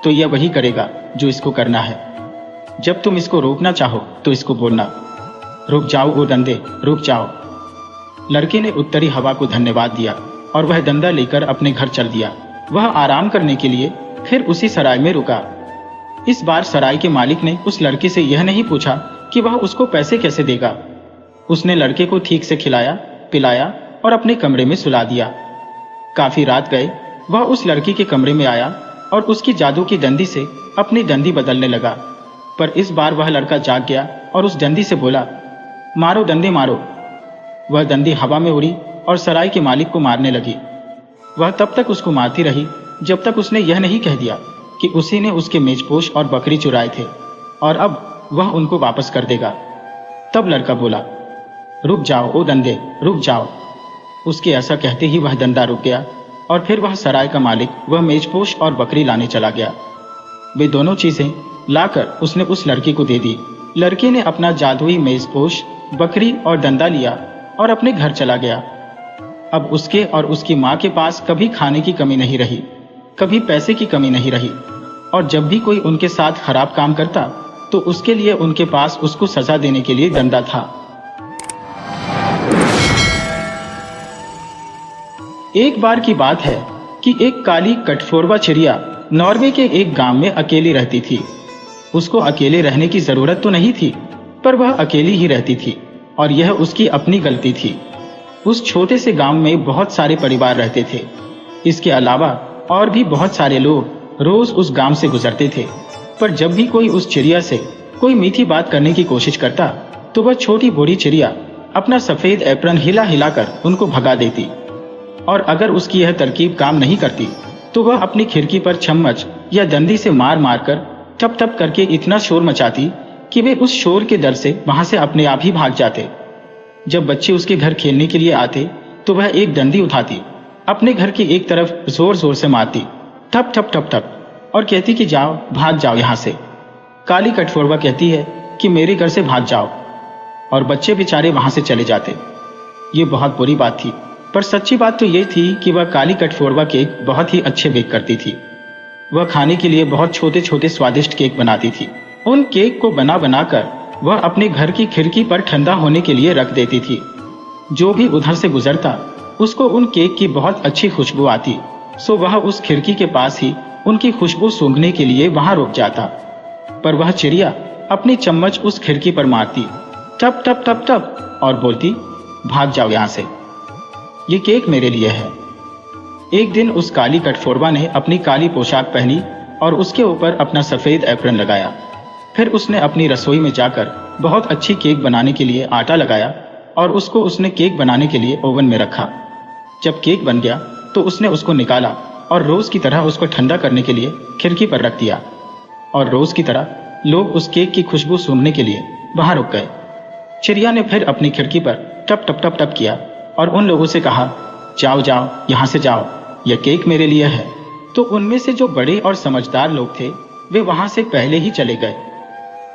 तो यह वही करेगा जो इसको करना है। जब तुम इसको रोकना चाहो तो इसको बोलना, रुक जाओ ओ डंडे रुक जाओ। लड़के ने उत्तरी हवा को धन्यवाद दिया और वह डंडा लेकर अपने घर चल दिया। वह आराम करने के लिए फिर उसी सराय में रुका। इस बार सराय के मालिक ने उस लड़के से यह नहीं पूछा कि वह उसको पैसे कैसे देगा। उसने लड़के को ठीक से खिलाया पिलाया और अपने कमरे में सुला दिया। काफी रात गए वह उस लड़की के कमरे में आया और उसकी जादू की डंडी से अपनी डंडी बदलने लगा। पर इस बार वह लड़का जाग गया और उस डंडी से बोला, मारो डंडे मारो। वह डंडी हवा में उड़ी और सराय के मालिक को मारने लगी। वह तब तक उसको मारती रही जब तक उसने यह नहीं कह दिया कि उसी ने उसके मेजपोश और बकरी चुराए थे और अब वह उनको वापस कर देगा। तब लड़का बोला, रुक जाओ ओ डंडे रुक जाओ। उसके ऐसा कहते ही वह डंडा रुक गया और फिर वह सराय का मालिक वह मेजपोश और बकरी लाने चला गया। वे दोनों चीजें लाकर उसने उस लड़के को दे दी। लड़के ने अपना जादुई मेजपोश बकरी और डंडा लिया और अपने घर चला गया। अब उसके और उसकी माँ के पास कभी खाने की कमी नहीं रही, कभी पैसे की कमी नहीं रही, और जब भी कोई उनके साथ खराब काम करता तो उसके लिए उनके पास उसको सजा देने के लिए डंडा था। एक बार की बात है कि एक काली कठफोरवा चिड़िया नॉर्वे के एक गांव में अकेली रहती थी। उसको अकेले रहने की जरूरत तो नहीं थी, पर वह अकेली ही रहती थी और यह उसकी अपनी गलती थी। उस छोटे से गांव में बहुत सारे परिवार रहते थे। इसके अलावा और भी बहुत सारे लोग रोज उस गांव से गुजरते थे, पर जब भी कोई उस चिड़िया से कोई मीठी बात करने की कोशिश करता तो वह छोटी बूढ़ी चिड़िया अपना सफेद एप्रन हिला हिलाकर उनको भगा देती। और अगर उसकी यह तरकीब काम नहीं करती तो वह अपनी खिड़की पर चम्मच या दंडी से मार मार कर टप टप करके इतना शोर मचाती कि वे उस शोर के डर से वहां से अपने आप ही भाग जाते। जब बच्चे उसके घर खेलने के लिए आते तो वह एक डंडी उठाती, अपने घर की एक तरफ जोर जोर से मारती, ठप ठप ठप ठप, और कहती कि जाओ, भाग जाओ यहाँ से। काली कठफोड़वा कहती है कि मेरे घर से भाग जाओ, और बच्चे बेचारे वहां से चले जाते। ये बहुत बुरी बात थी, पर सच्ची बात तो ये थी कि वह काली कठफोड़वा केक बहुत ही अच्छे बेक करती थी। वह खाने के लिए बहुत छोटे छोटे स्वादिष्ट केक बनाती थी। उन केक को बना बना कर वह अपने घर की खिड़की पर ठंडा होने के लिए रख देती थी। जो भी उधर से गुजरता उसको उन केक की बहुत अच्छी खुशबू आती, सो वह उस खिड़की के पास ही उनकी खुशबू सूंघने के लिए वहां रुक जाता। पर वह चिड़िया अपनी चम्मच उस खिड़की पर मारती, टप टप टप टप, और बोलती, भाग जाओ यहां से, ये केक मेरे लिए है। एक दिन उस काली कठफोड़वा ने अपनी काली पोशाक पहनी और उसके ऊपर अपना सफेद एप्रन लगाया। फिर उसने अपनी रसोई में जाकर बहुत अच्छी केक बनाने के लिए आटा लगाया और उसको उसने केक बनाने के लिए ओवन में रखा। जब केक बन गया तो उसने उसको निकाला और रोज की तरह उसको ठंडा करने के लिए खिड़की पर रख दिया। और रोज की तरह लोग उस केक की खुशबू सूंघने के लिए वहां रुक गए। चिड़िया ने फिर अपनी खिड़की पर टप टप टप टप किया और उन लोगों से कहा, जाओ जाओ, यहाँ से जाओ, यह केक मेरे लिए है। तो उनमें से जो बड़े और समझदार लोग थे वे वहां से पहले ही चले गए।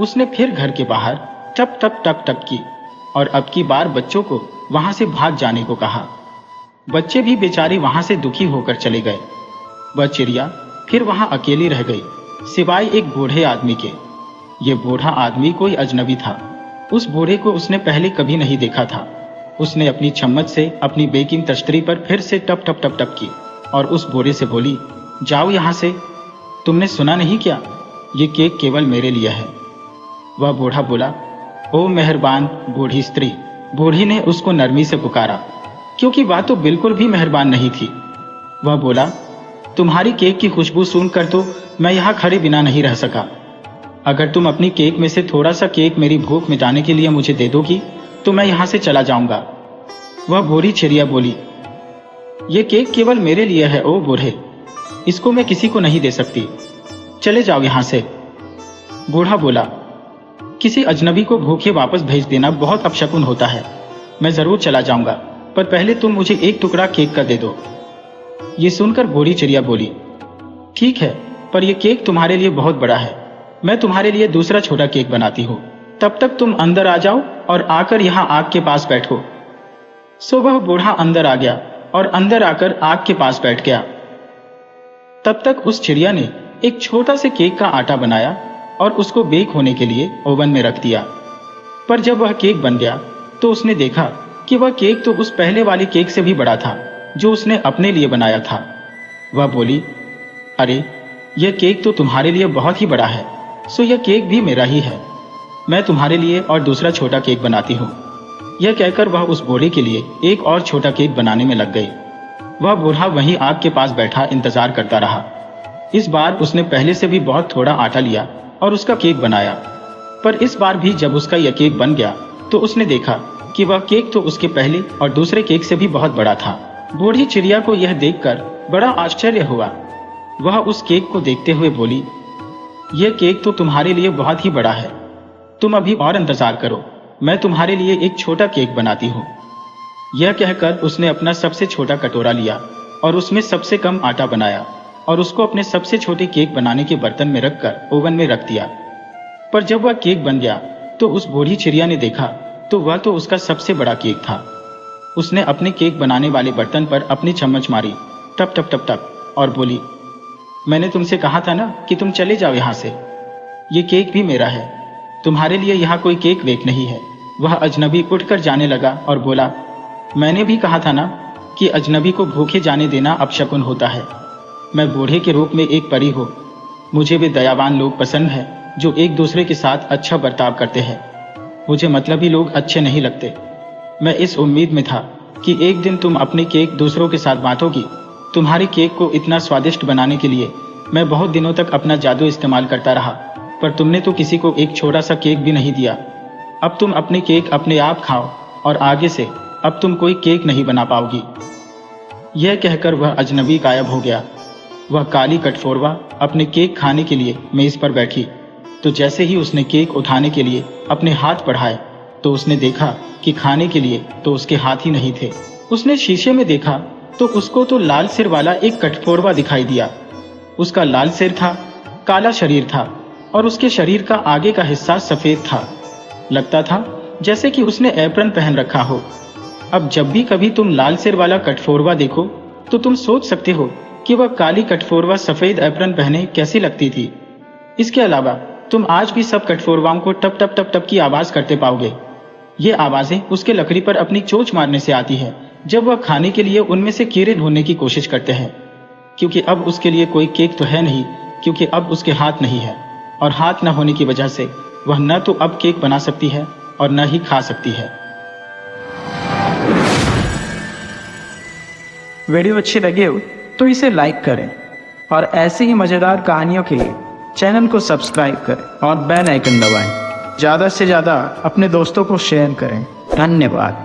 उसने फिर घर के बाहर टप टप टप टप की और अब की बार बच्चों को वहां से भाग जाने को कहा। बच्चे भी बेचारे वहां से दुखी होकर चले गए। वह चिड़िया फिर वहां अकेली रह गई, सिवाय एक बूढ़े आदमी के। ये बूढ़ा आदमी कोई अजनबी था। उस बूढ़े को उसने पहले कभी नहीं देखा था। उसने अपनी चम्मच से अपनी बेकिंग तश्तरी पर फिर से टप टप टप टप की और उस बूढ़े से बोली, जाओ यहां से, तुमने सुना नहीं क्या, ये केक केवल मेरे लिए है। वह बूढ़ा बोला, ओ मेहरबान बूढ़ी स्त्री। बूढ़ी ने उसको नरमी से पुकारा, क्योंकि वह तो बिल्कुल भी मेहरबान नहीं थी। वह बोला, तुम्हारी केक की खुशबू सुनकर तो मैं यहाँ खड़े बिना नहीं रह सका। अगर तुम अपनी केक में से थोड़ा सा केक मेरी भूख मिटाने के लिए मुझे दे दोगी तो मैं यहाँ से चला जाऊंगा। वह बूढ़ी चिड़िया बोली, ये केक केवल मेरे लिए है ओ बूढ़े, इसको मैं किसी को नहीं दे सकती, चले जाओ यहाँ से। बूढ़ा बोला, किसी अजनबी को भूखे वापस भेज देना बहुत अपशकुन होता है। मैं जरूर चला जाऊंगा, पर पहले तुम मुझे एक टुकड़ा केक का दे दो। ये सुनकर बूढ़ी चिड़िया बोली, ठीक है, पर यह केक तुम्हारे लिए बहुत बड़ा है, मैं तुम्हारे लिए दूसरा छोटा केक बनाती हूँ, तब तक तुम अंदर आ जाओ और आकर यहाँ आग के पास बैठो। सो वह बूढ़ा अंदर आ गया और अंदर आकर आग के पास बैठ गया। तब तक उस चिड़िया ने एक छोटा से केक का आटा बनाया और उसको बेक होने के लिए ओवन में रख दिया। पर जब वह केक बन गया तो उसने देखा कि वह केक तो उस पहले वाले केक से भी बड़ा था जो उसने अपने लिए बनाया था। वह बोली, अरे यह केक तो तुम्हारे लिए बहुत ही बड़ा है, सो यह केक भी मेरा ही है, मैं तुम्हारे लिए और दूसरा छोटा केक बनाती हूँ। यह कहकर वह उस बूढ़े के लिए एक और छोटा केक बनाने में लग गई। वह बूढ़ा वहीं आग के पास बैठा इंतजार करता रहा। इस बार उसने पहले से भी बहुत थोड़ा आटा लिया और उसका केक बनाया। पर इस बार भी जब उसका यह केक बन गया तो उसने देखा कि वह केक तो उसके पहले और दूसरे केक से भी बहुत बड़ा था। बूढ़ी चिड़िया को यह देखकर बड़ा आश्चर्य हुआ। वह उस केक को देखते हुए बोली, यह केक तो तुम्हारे लिए बहुत ही बड़ा है, तुम अभी और इंतजार करो, मैं तुम्हारे लिए एक छोटा केक बनाती हूँ। यह कहकर उसने अपना सबसे छोटा कटोरा लिया और उसमें सबसे कम आटा बनाया और उसको अपने सबसे छोटे केक बनाने के बर्तन में रखकर ओवन में रख दिया। पर जब वह केक बन गया तो उस बूढ़ी चिड़िया ने देखा तो वह तो उसका सबसे बड़ा केक था। उसने अपने केक बनाने वाले बर्तन पर अपनी चम्मच मारी, टप टप टप टप, और बोली, मैंने तुमसे कहा था ना कि तुम चले जाओ यहाँ से, ये केक भी मेरा है, तुम्हारे लिए यहाँ कोई केक वेक नहीं है। वह अजनबी उठकर जाने लगा और बोला, मैंने भी कहा था ना कि अजनबी को भूखे जाने देना अपशकुन होता है। मैं बूढ़े के रूप में एक परी हूँ, मुझे वे दयावान लोग पसंद है जो एक दूसरे के साथ अच्छा बर्ताव करते हैं। मुझे मतलबी लोग अच्छे नहीं लगते। मैं इस उम्मीद में था कि एक दिन तुम अपने केक दूसरों के साथ बांटोगी तुम्हारे केक को इतना स्वादिष्ट बनाने के लिए मैं बहुत दिनों तक अपना जादू इस्तेमाल करता रहा, पर तुमने तो किसी को एक छोटा सा केक भी नहीं दिया। अब तुम अपने केक अपने आप खाओ और आगे से अब तुम कोई केक नहीं बना पाओगी। यह कहकर वह अजनबी गायब हो गया। वह काली कटफोरवा अपने केक खाने के लिए मेज पर बैठी, तो जैसे ही उसने केक उठाने के लिए अपने हाथ बढ़ाए तो उसने देखा कि खाने के लिए तो उसके हाथ ही नहीं थे। उसने शीशे में देखा तो उसको तो लाल सिर वाला एक कटफोरवा दिखाई दिया। उसका लाल सिर था, काला शरीर था और उसके शरीर का आगे का हिस्सा सफेद था। लगता था जैसे कि उसने एप्रन पहन रखा हो। अब जब भी कभी तुम लाल सिर वाला कटफोरवा देखो तो तुम सोच सकते हो कि वह काली कटफोरवा सफेद एप्रन पहने कैसी लगती थी। इसके अलावा तुम आज भी सब कटफोरवाओं को टप टप टप टप की आवाज करते पाओगे। ये आवाजें उसके लकड़ी पर अपनी चोंच मारने से आती है जब वह खाने के लिए उनमें से कीड़े ढूंढने की कोशिश करते हैं, क्योंकि अब उसके लिए कोई केक तो है नहीं, क्योंकि अब उसके हाथ नहीं है और हाथ न होने की वजह से वह न तो अब केक बना सकती है और न ही खा सकती है। वीडियो अच्छी लगे हो तो इसे लाइक करें और ऐसे ही मज़ेदार कहानियों के लिए चैनल को सब्सक्राइब करें और बेल आइकन दबाएं। ज़्यादा से ज़्यादा अपने दोस्तों को शेयर करें। धन्यवाद।